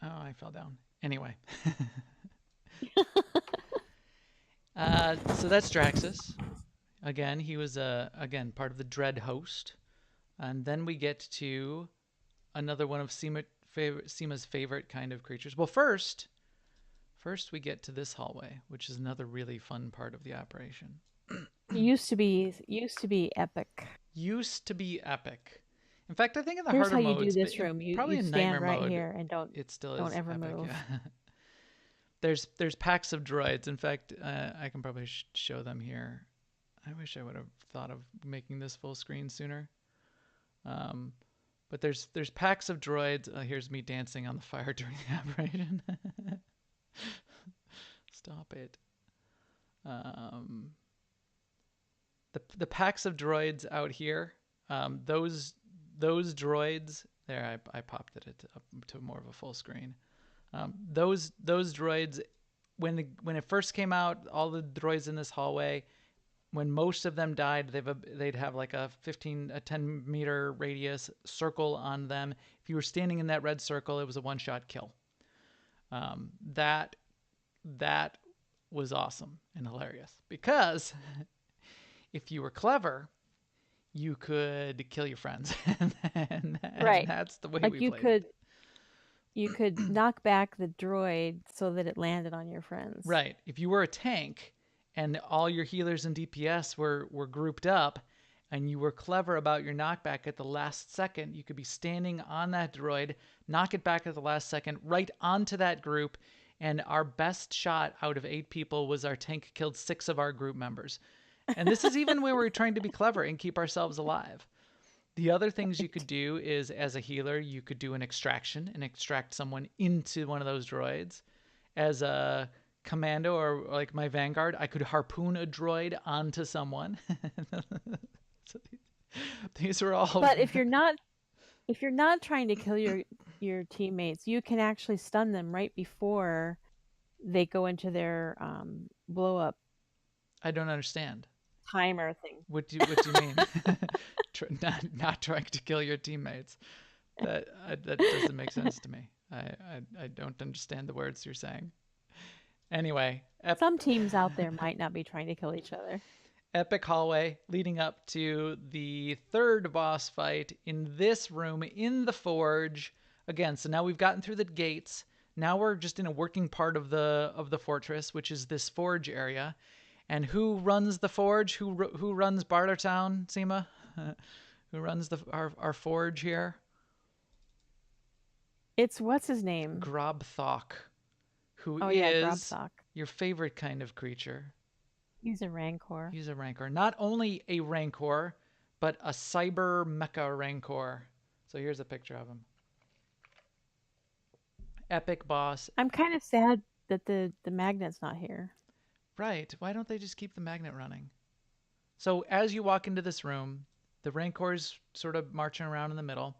Oh, I fell down. Anyway. So that's Draxus. Again, he was part of the Dread host, and then we get to another one of Seema's favorite kind of creatures. Well, first we get to this hallway, which is another really fun part of the operation.
Used to be epic.
Used to be epic. In fact, I think in the
Here's
harder
how you
modes,
do this room. You
probably in
stand
nightmare
right
mode,
here and don't ever
epic,
move.
Yeah. There's packs of droids. In fact, I can probably show them here. I wish I would have thought of making this full screen sooner. But there's packs of droids. Here's me dancing on the fire during the operation. Stop it. The packs of droids out here, those droids there. I popped it up to more of a full screen. Those droids, when it first came out, all the droids in this hallway, when most of them died, they'd have like a 10-meter radius circle on them. If you were standing in that red circle, it was a one-shot kill. That was awesome and hilarious because if you were clever, you could kill your friends, and
Right.
that's the way
Like
we
you
played it.
you could knock back the droid so that it landed on your friends.
Right. If you were a tank and all your healers and DPS were grouped up and you were clever about your knockback at the last second, you could be standing on that droid, knock it back at the last second, right onto that group. And our best shot out of 8 people was our tank killed 6 of our group members. And this is even when we were trying to be clever and keep ourselves alive. The other things you could do is, as a healer, you could do an extraction and extract someone into one of those droids. As a commando or like my Vanguard, I could harpoon a droid onto someone. So these were all.
But if you're not trying to kill your teammates, you can actually stun them right before they go into their blow up
I don't understand.
timer thing.
What do you mean? Not trying to kill your teammates. That doesn't make sense to me. I don't understand the words you're saying. Anyway,
Some teams out there might not be trying to kill each other.
epic hallway leading up to the third boss fight in this room in the forge. Again, so now we've gotten through the gates. Now we're just in a working part of the fortress, which is this forge area. And who runs the forge? Who runs Bartertown, Seema? Who runs our forge here?
It's what's his name?
Grobthok, who
Oh
is
yeah, Grobthok.
your favorite kind of creature.
He's a Rancor.
He's a Rancor. Not only a Rancor, but a cyber mecha Rancor. So here's a picture of him. Epic boss.
I'm kind of sad that the magnet's not here.
Right. Why don't they just keep the magnet running? So as you walk into this room, the Rancor's sort of marching around in the middle,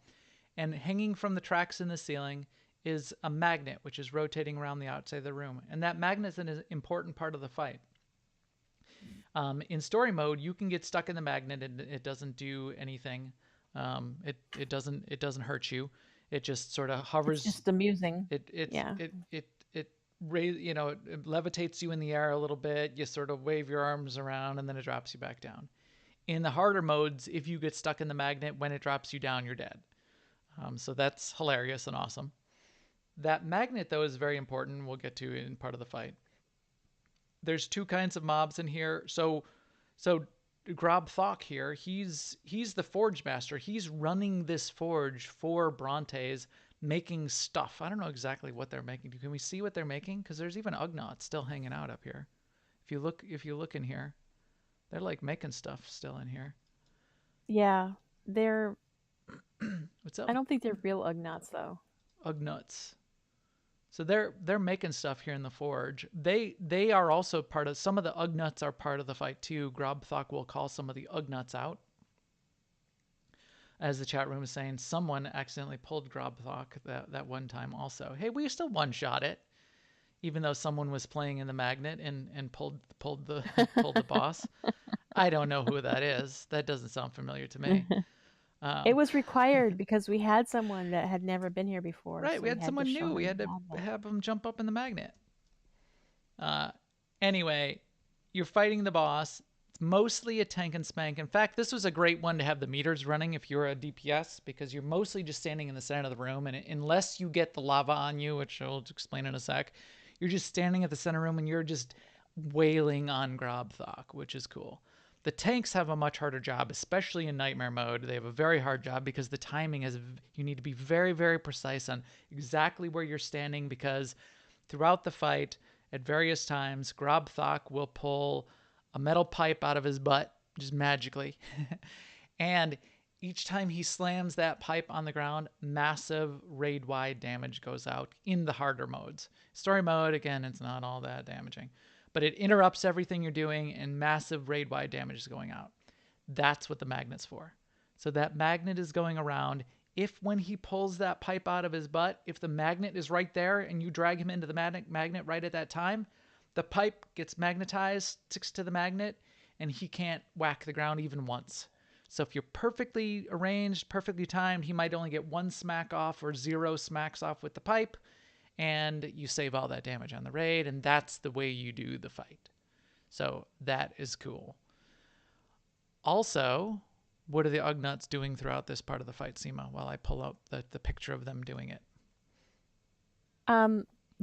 and hanging from the tracks in the ceiling is a magnet, which is rotating around the outside of the room. And that magnet is an important part of the fight. In story mode, you can get stuck in the magnet and it doesn't do anything. It doesn't hurt you. It just sort of hovers.
It's just amusing.
It levitates you in the air a little bit. You sort of wave your arms around and then it drops you back down. In the harder modes, if you get stuck in the magnet, when it drops you down, you're dead. So that's hilarious and awesome. That magnet, though, is very important. We'll get to in part of the fight. There's 2 kinds of mobs in here. So Grobthok here, he's the forge master. He's running this forge for Brontes, making stuff. I don't know exactly what they're making. Can we see what they're making? Because there's even Ugnaughts still hanging out up here. If you look in here, they're like making stuff still in here.
Yeah, they're.
What's up?
I don't think they're real Ugnaughts though.
Ugnaughts. So they're making stuff here in the forge. They are also part of, some of the Ugnaughts are part of the fight too. Grobthok will call some of the Ugnaughts out. As the chat room is saying, someone accidentally pulled Grobthok that one time also. Hey, we still one-shot it, even though someone was playing in the magnet and pulled the boss. I don't know who that is. That doesn't sound familiar to me.
It was required because we had someone that had never been here before.
Right,
so
we had someone new. We had to have them jump up in the magnet. Anyway, you're fighting the boss. It's mostly a tank and spank. In fact, this was a great one to have the meters running if you're a DPS, because you're mostly just standing in the center of the room, and unless you get the lava on you, which I'll explain in a sec, you're just standing at the center room and you're just wailing on Grobthok, which is cool. The tanks have a much harder job, especially in nightmare mode. They have a very hard job because the timing is, you need to be very, very precise on exactly where you're standing, because throughout the fight, at various times, Grobthok will pull a metal pipe out of his butt, just magically. And Each time he slams that pipe on the ground, massive raid-wide damage goes out in the harder modes. Story mode, again, it's not all that damaging. But it interrupts everything you're doing, and massive raid-wide damage is going out. That's what the magnet's for. So that magnet is going around. If when he pulls that pipe out of his butt, if the magnet is right there and you drag him into the magnet right at that time, the pipe gets magnetized, sticks to the magnet, and he can't whack the ground even once. So if you're perfectly arranged, perfectly timed, he might only get 1 smack off or 0 smacks off with the pipe, and you save all that damage on the raid, and that's the way you do the fight. So that is cool. Also, what are the Ugnaughts doing throughout this part of the fight, Seema, while I pull up the picture of them doing it?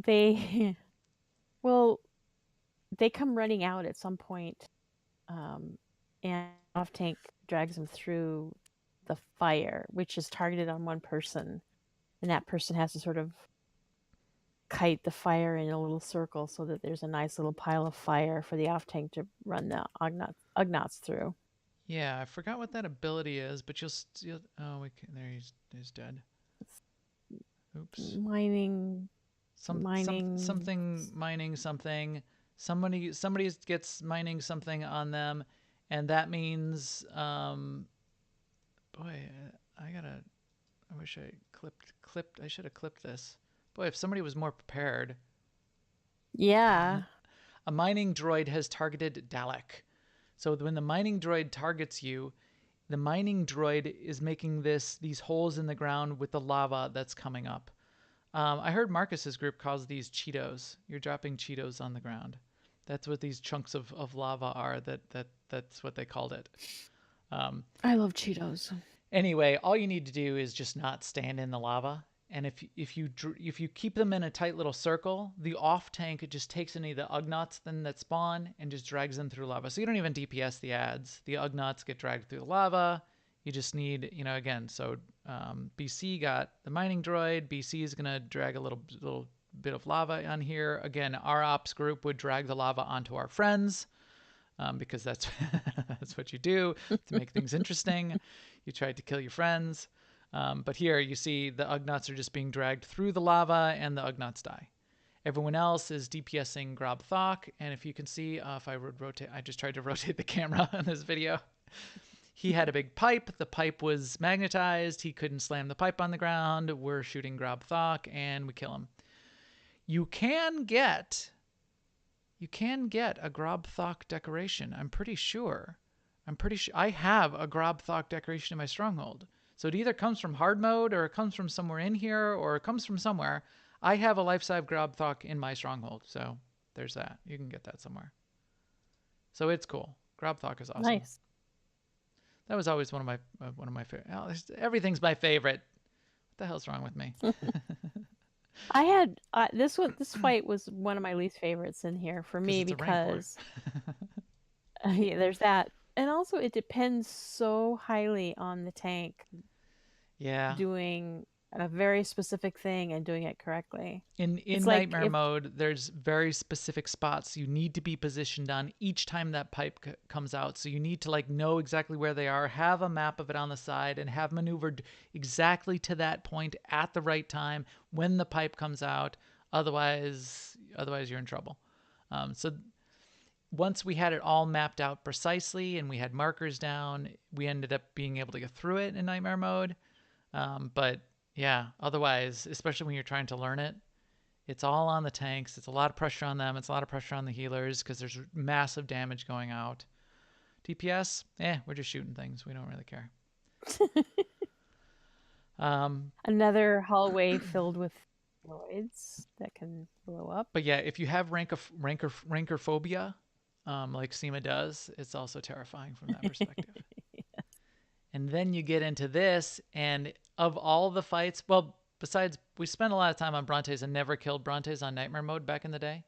They, well, they come running out at some point, and off tank drags them through the fire, which is targeted on one person, and that person has to sort of kite the fire in a little circle so that there's a nice little pile of fire for the off tank to run the Ugnaughts through.
Yeah, I forgot what that ability is, but you'll oh, there he's dead. Oops.
Mining.
Something mining something. Somebody gets mining something on them, and that means boy, I wish I clipped I should have clipped this. Boy, if somebody was more prepared.
Yeah.
A mining droid has targeted Dalek. So when the mining droid targets you, the mining droid is making these holes in the ground with the lava that's coming up. I heard Marcus's group calls these Cheetos. You're dropping Cheetos on the ground. That's what these chunks of lava are. That's what they called it.
I love Cheetos.
Anyway, all you need to do is just not stand in the lava. And if you keep them in a tight little circle, the off tank just takes any of the Ugnaughts then that spawn and just drags them through lava. So you don't even DPS the ads. The Ugnaughts get dragged through the lava. You just need, again, so BC got the mining droid. BC is gonna drag a little bit of lava on here. Again, our ops group would drag the lava onto our friends. Because that's that's what you do to make things interesting. You tried to kill your friends. But here you see the Ugnaughts are just being dragged through the lava and the Ugnaughts die. Everyone else is DPSing Grob Thok. And if you can see, if I would rotate, I just tried to rotate the camera in this video. He had a big pipe. The pipe was magnetized. He couldn't slam the pipe on the ground. We're shooting Grob Thok and we kill him. You can get a Grob Thok decoration. I'm pretty sure I have a Grob Thok decoration in my stronghold. So it either comes from hard mode or it comes from somewhere in here or it comes from somewhere. I have a life-size Grob Thok in my stronghold. So there's that. You can get that somewhere. So it's cool. Grob Thok is awesome.
Nice.
That was always one of my favorite. Oh, everything's my favorite. What the hell's wrong with me?
I had this fight was one of my least favorites in here for me because yeah, there's that, and also it depends so highly on the tank.
Yeah.
Doing a very specific thing and doing it correctly.
In nightmare mode, there's very specific spots you need to be positioned on each time that pipe comes out. So you need to know exactly where they are, have a map of it on the side, and have maneuvered exactly to that point at the right time when the pipe comes out. Otherwise you're in trouble. So once we had it all mapped out precisely and we had markers down, we ended up being able to get through it in nightmare mode. But yeah, otherwise, especially when you're trying to learn it, it's all on the tanks. It's a lot of pressure on them. It's a lot of pressure on the healers because there's massive damage going out. DPS, we're just shooting things. We don't really care.
Another hallway filled with droids that can blow up.
But yeah, if you have ranker phobia, like Seema does, it's also terrifying from that perspective. And then you get into this, and of all the fights, well, besides, we spent a lot of time on Brontes and never killed Brontes on Nightmare mode back in the day.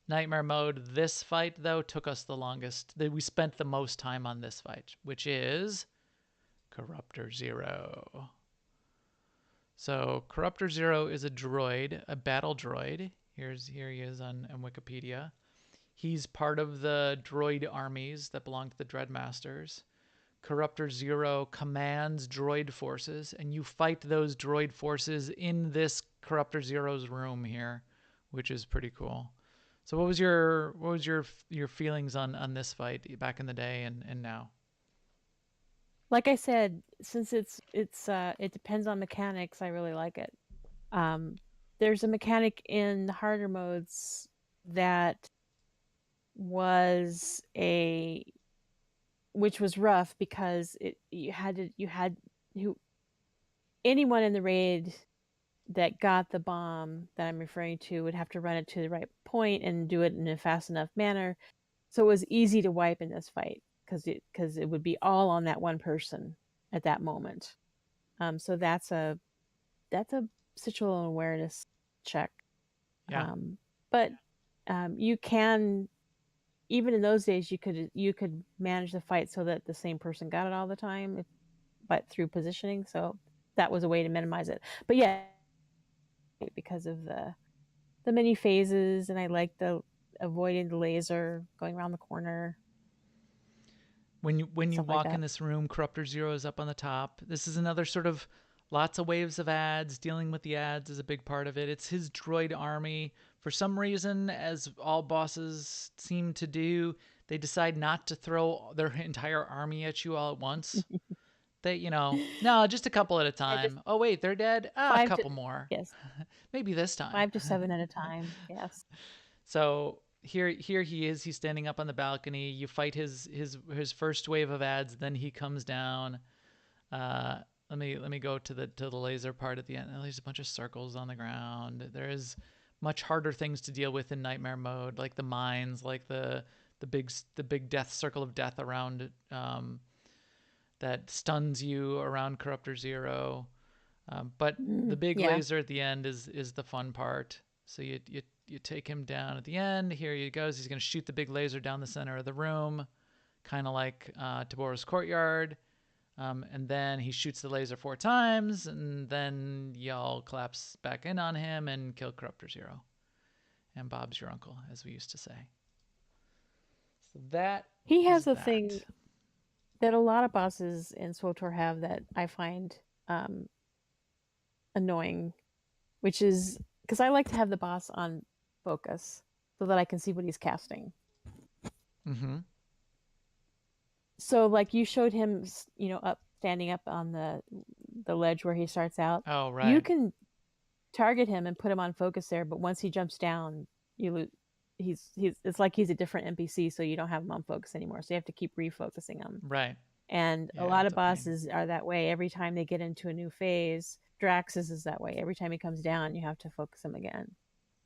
Nightmare mode, this fight, though, took us the longest. We spent the most time on this fight, which is Corruptor Zero. So Corruptor Zero is a droid, a battle droid. Here he is on Wikipedia. He's part of the droid armies that belong to the Dreadmasters. Corruptor Zero commands droid forces, and you fight those droid forces in this Corruptor Zero's room here, which is pretty cool. So what was your feelings on this fight back in the day and now?
Like I said, since it depends on mechanics, I really like it. There's a mechanic in the harder modes that was which was rough because anyone in the raid that got the bomb that I'm referring to would have to run it to the right point and do it in a fast enough manner. So it was easy to wipe in this fight because it would be all on that one person at that moment. So that's a situational awareness check.
Yeah.
But you can, even in those days, you could manage the fight so that the same person got it all the time, but through positioning. So that was a way to minimize it. But yeah, because of the many phases, and I like the avoiding the laser, going around the corner.
When you
Stuff like
walk
that.
in this room, Corruptor Zero is up on the top. This is another sort of lots of waves of ads. Dealing with the ads is a big part of it. It's his droid army. For some reason, as all bosses seem to do, they decide not to throw their entire army at you all at once. They, no, just a couple at a
Yeah, just
time. Oh wait, they're dead. Ah, a
five to
couple more.
yes,
Maybe this time.
5 to 7 at a time. Yes.
So here he is. He's standing up on the balcony. You fight his first wave of ads. Then he comes down. Let me go to the laser part at the end. There's a bunch of circles on the ground. There is much harder things to deal with in nightmare mode, like the mines, like the big death circle of death around that stuns you around Corruptor Zero. But the big
Yeah.
laser at the end is the fun part. So you take him down at the end. Here he goes. He's going to shoot the big laser down the center of the room, kind of like Tabora's courtyard. And then he shoots the laser 4 times, and then y'all collapse back in on him and kill Corruptor Zero. And Bob's your uncle, as we used to say. So that
He has
is
a
that.
thing that a lot of bosses in SWTOR have that I find annoying, which is because I like to have the boss on focus so that I can see what he's casting.
Mm-hmm.
So, like you showed him, standing up on the ledge where he starts out.
Oh, right.
You can target him and put him on focus there, but once he jumps down, you lose. It's like he's a different NPC, so you don't have him on focus anymore. So you have to keep refocusing him.
Right.
And
Yeah,
a lot
it's
of
a pain.
bosses are that way. Every time they get into a new phase, Drax's is that way. Every time he comes down, you have to focus him again.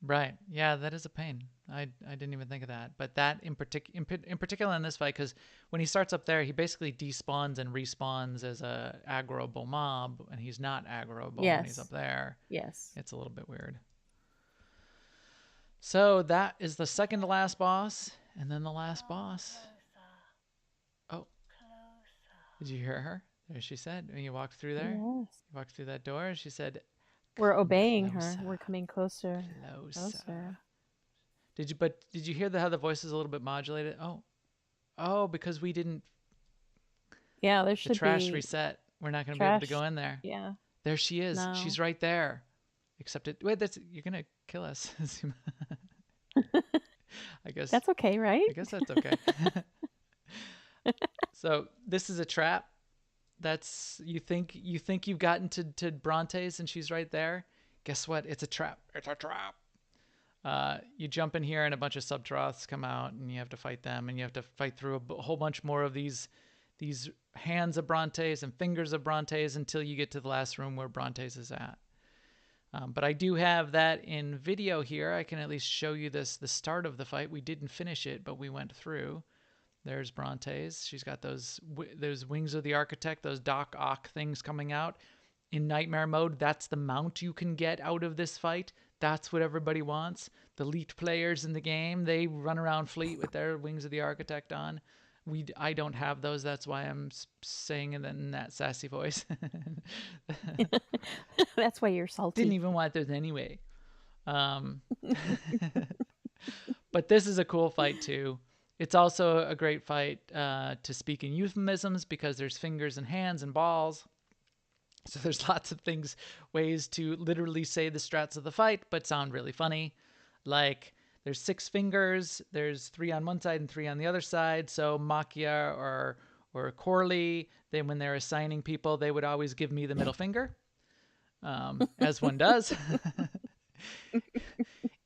Right. Yeah, that is a pain. I didn't even think of that. But that in particular in this fight, because when he starts up there, he basically despawns and respawns as a aggroable mob, and he's not aggroable when he's
Yes.
up there.
Yes.
It's a little bit weird. So that is the second to last boss, and then the last boss. Oh, did you hear her? There she said, when you walked through there,
Yes.
you walked through that door, she said,
We're obeying
closer,
her. We're coming closer.
closer. Did you hear how the voice is a little bit modulated? Oh, because we didn't.
Yeah, there
The
should
trash
be
reset. We're not going to be able to go in there.
Yeah.
There she is.
No.
She's right there. Except wait, you're going to kill us. I guess
That's okay, right?
I guess that's okay. So this is a trap. You think you've gotten to Bronte's and she's right there. Guess what? It's a trap. It's a trap. You jump in here and a bunch of Subtroths come out and you have to fight them, and you have to fight through a whole bunch more of these hands of Bronte's and fingers of Bronte's until you get to the last room where Bronte's is at. But I do have that in video here. I can at least show you the start of the fight. We didn't finish it, but we went through. There's Bronte's. She's got those wings of the architect, those Doc Ock things coming out. In nightmare mode, that's the mount you can get out of this fight. That's what everybody wants. The elite players in the game, they run around fleet with their wings of the architect on. I don't have those. That's why I'm saying it in that sassy voice.
That's why you're salty.
Didn't even want those anyway. But this is a cool fight too. It's also a great fight to speak in euphemisms because there's fingers and hands and balls. So there's lots of things, ways to literally say the strats of the fight, but sound really funny. Like there's 6 fingers, there's 3 on one side and 3 on the other side. So Makia or Corley, then when they're assigning people, they would always give me the middle finger, as one does.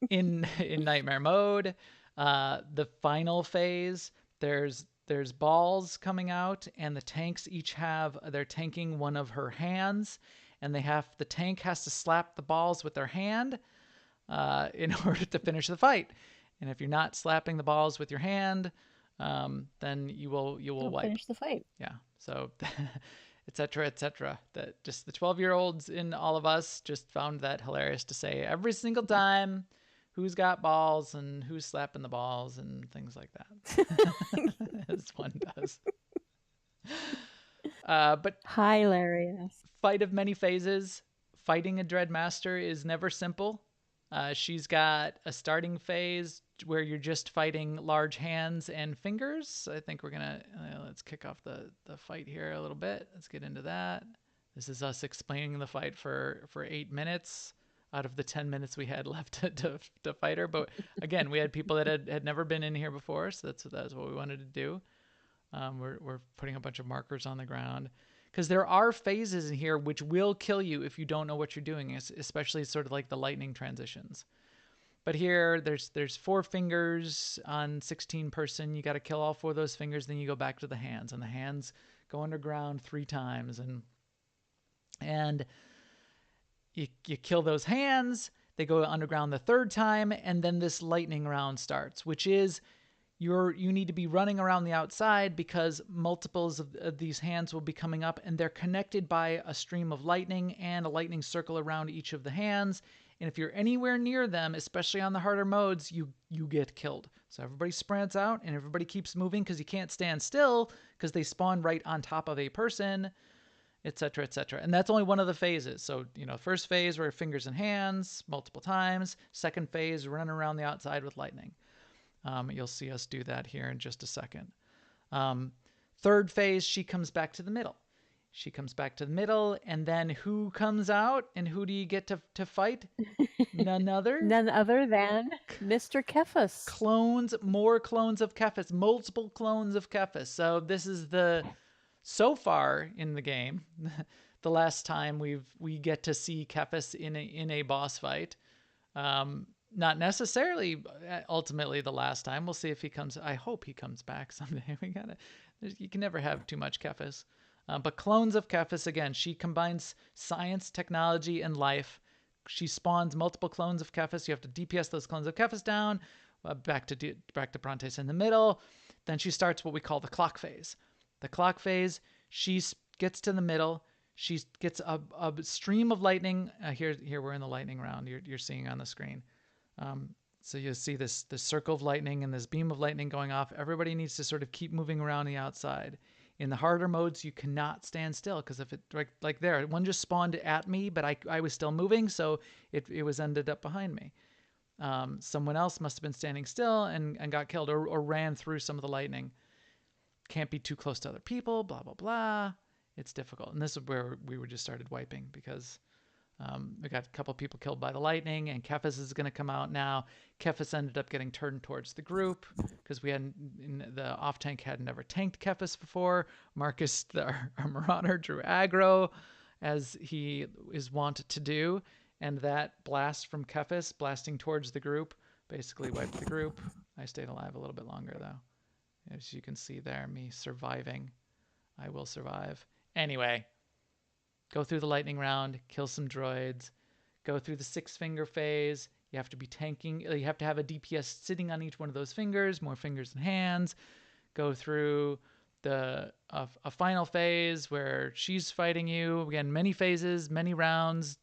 in nightmare mode, the final phase, there's balls coming out, and the tanks each have, they're tanking one of her hands, and the tank has to slap the balls with their hand in order to finish the fight. And if you're not slapping the balls with your hand, then you will wipe.
Finish the fight.
Yeah. So, etc., etc. That just the 12-year-olds in all of us just found that hilarious to say every single time. Who's got balls and who's slapping the balls and things like that, as one does. But
hilarious.
Fight of many phases. Fighting a Dreadmaster is never simple. She's got a starting phase where you're just fighting large hands and fingers. I think we're gonna let's kick off the fight here a little bit. Let's get into that. This is us explaining the fight for 8 minutes out of the 10 minutes we had left to fight her. But again, we had people that had never been in here before, so that's what we wanted to do. We're putting a bunch of markers on the ground because there are phases in here which will kill you if you don't know what you're doing, especially sort of like the lightning transitions. But here, there's 4 fingers on 16 person. You got to kill all 4 of those fingers, then you go back to the hands, and the hands go underground 3 times, and you kill those hands. They go underground the 3rd time, and then this lightning round starts, which is you need to be running around the outside because multiples of these hands will be coming up, and they're connected by a stream of lightning and a lightning circle around each of the hands. And if you're anywhere near them, especially on the harder modes, you get killed. So everybody sprints out and everybody keeps moving because you can't stand still because they spawn right on top of a person, etc., etc. And that's only one of the phases. So, first phase were fingers and hands multiple times. Second phase, run around the outside with lightning. You'll see us do that here in just a second. 3rd phase, she comes back to the middle. She comes back to the middle, and then who comes out, and who do you get to fight? None other
than Mr. Kefus.
More clones of Kefus, multiple clones of Kefus. So this is so far in the game, the last time we get to see Kefus in a boss fight. Not necessarily ultimately the last time. We'll see if he comes. I hope he comes back someday. You can never have too much Kefus. But clones of Kefus, again, she combines science, technology, and life. She spawns multiple clones of Kefus. You have to DPS those clones of Kefus down, back to Brontes in the middle. Then she starts what we call the clock phase. The clock phase, she gets to the middle. She gets a stream of lightning. Here we're in the lightning round. You're seeing on the screen. So you'll see this circle of lightning and this beam of lightning going off. Everybody needs to sort of keep moving around the outside. In the harder modes, you cannot stand still because if it like there, one just spawned at me, but I was still moving, so it was ended up behind me. Someone else must have been standing still and got killed or ran through some of the lightning. Can't be too close to other people, blah, blah, blah. It's difficult. And this is where we were just started wiping because we got a couple people killed by the lightning, and Kefus is going to come out now. Kefus ended up getting turned towards the group because the off tank had never tanked Kefus before. Marcus, our marauder, drew aggro as he is wont to do, and that blast from Kefus blasting towards the group basically wiped the group. I stayed alive a little bit longer though. As you can see there, me surviving. I will survive. Anyway, go through the lightning round, kill some droids, go through the 6-finger phase. You have to be tanking. You have to have a DPS sitting on each one of those fingers, more fingers and hands. Go through a final phase where she's fighting you. Again, many phases, many rounds.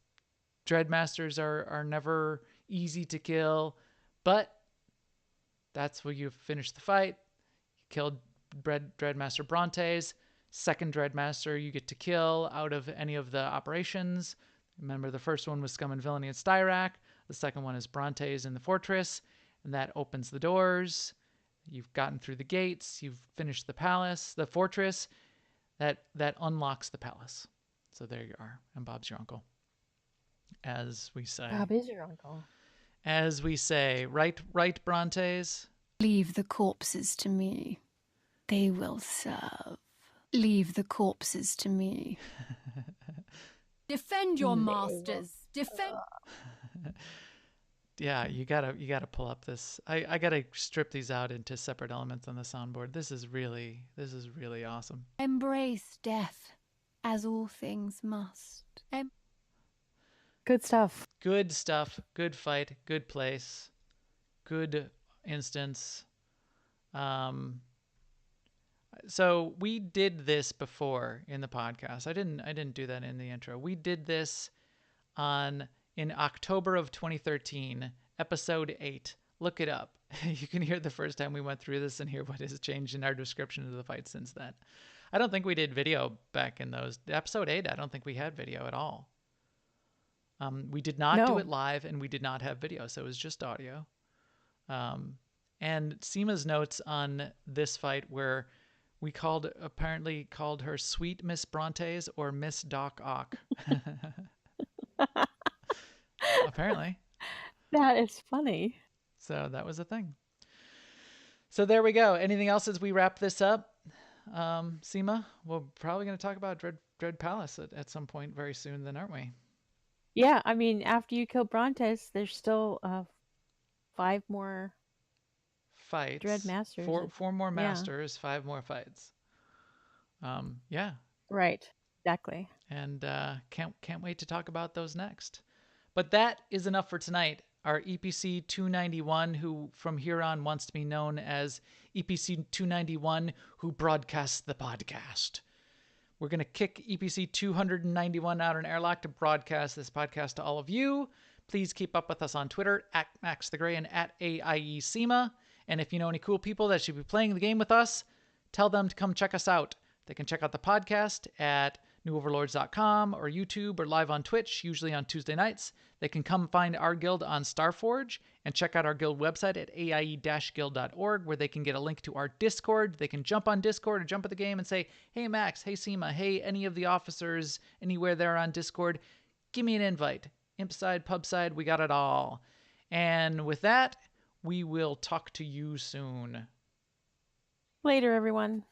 Dreadmasters are never easy to kill, but that's where you finish the fight. Killed Dreadmaster Brontes. 2nd Dreadmaster you get to kill out of any of the operations. Remember, the first one was Scum and Villainy at Styrak. The second one is Brontes in the Fortress, and that opens the doors. You've gotten through the gates. You've finished the palace, the fortress. That unlocks the palace. So there you are. And Bob's your uncle. As we say.
Bob is your uncle.
As we say. Right, Brontes?
Leave the corpses to me. They will serve. Leave the corpses to me.
Defend your masters. Defend.
Yeah, you gotta pull up this. I gotta strip these out into separate elements on the soundboard. This is really awesome.
Embrace death, as all things must.
Good stuff.
Good stuff. Good fight. Good place. Good instance. So we did this before in the podcast. I didn't do that in the intro. We did this in October of 2013, episode 8. Look it up. You can hear the first time we went through this and hear what has changed in our description of the fight since then. I don't think we did video back in those. Episode 8, I don't think we had video at all. We did not do it live, and we did not have video, so it was just audio. And Seema's notes on this fight were, we apparently called her Sweet Miss Brontes or Miss Doc Ock. Apparently.
That is funny.
So that was a thing. So there we go. Anything else as we wrap this up? Seema, we're probably going to talk about Dread Palace at some point very soon then, aren't we?
Yeah, I mean, after you kill Brontes, there's still 5 more
fights.
Dread Masters.
Four more masters, 5 more fights. Yeah.
Right. Exactly.
And can't wait to talk about those next. But that is enough for tonight. Our EPC 291, who from here on wants to be known as EPC 291, who broadcasts the podcast. We're going to kick EPC 291 out an airlock to broadcast this podcast to all of you. Please keep up with us on Twitter, at MaxTheGray and at AIESEMA. And if you know any cool people that should be playing the game with us, tell them to come check us out. They can check out the podcast at newoverlords.com or YouTube or live on Twitch, usually on Tuesday nights. They can come find our guild on Starforge and check out our guild website at aie-guild.org, where they can get a link to our Discord. They can jump on Discord or jump at the game and say, hey, Max, hey, Seema, hey, any of the officers, anywhere there on Discord, give me an invite. Imp side, pub side, we got it all. And with that, we will talk to you soon.
Later, everyone.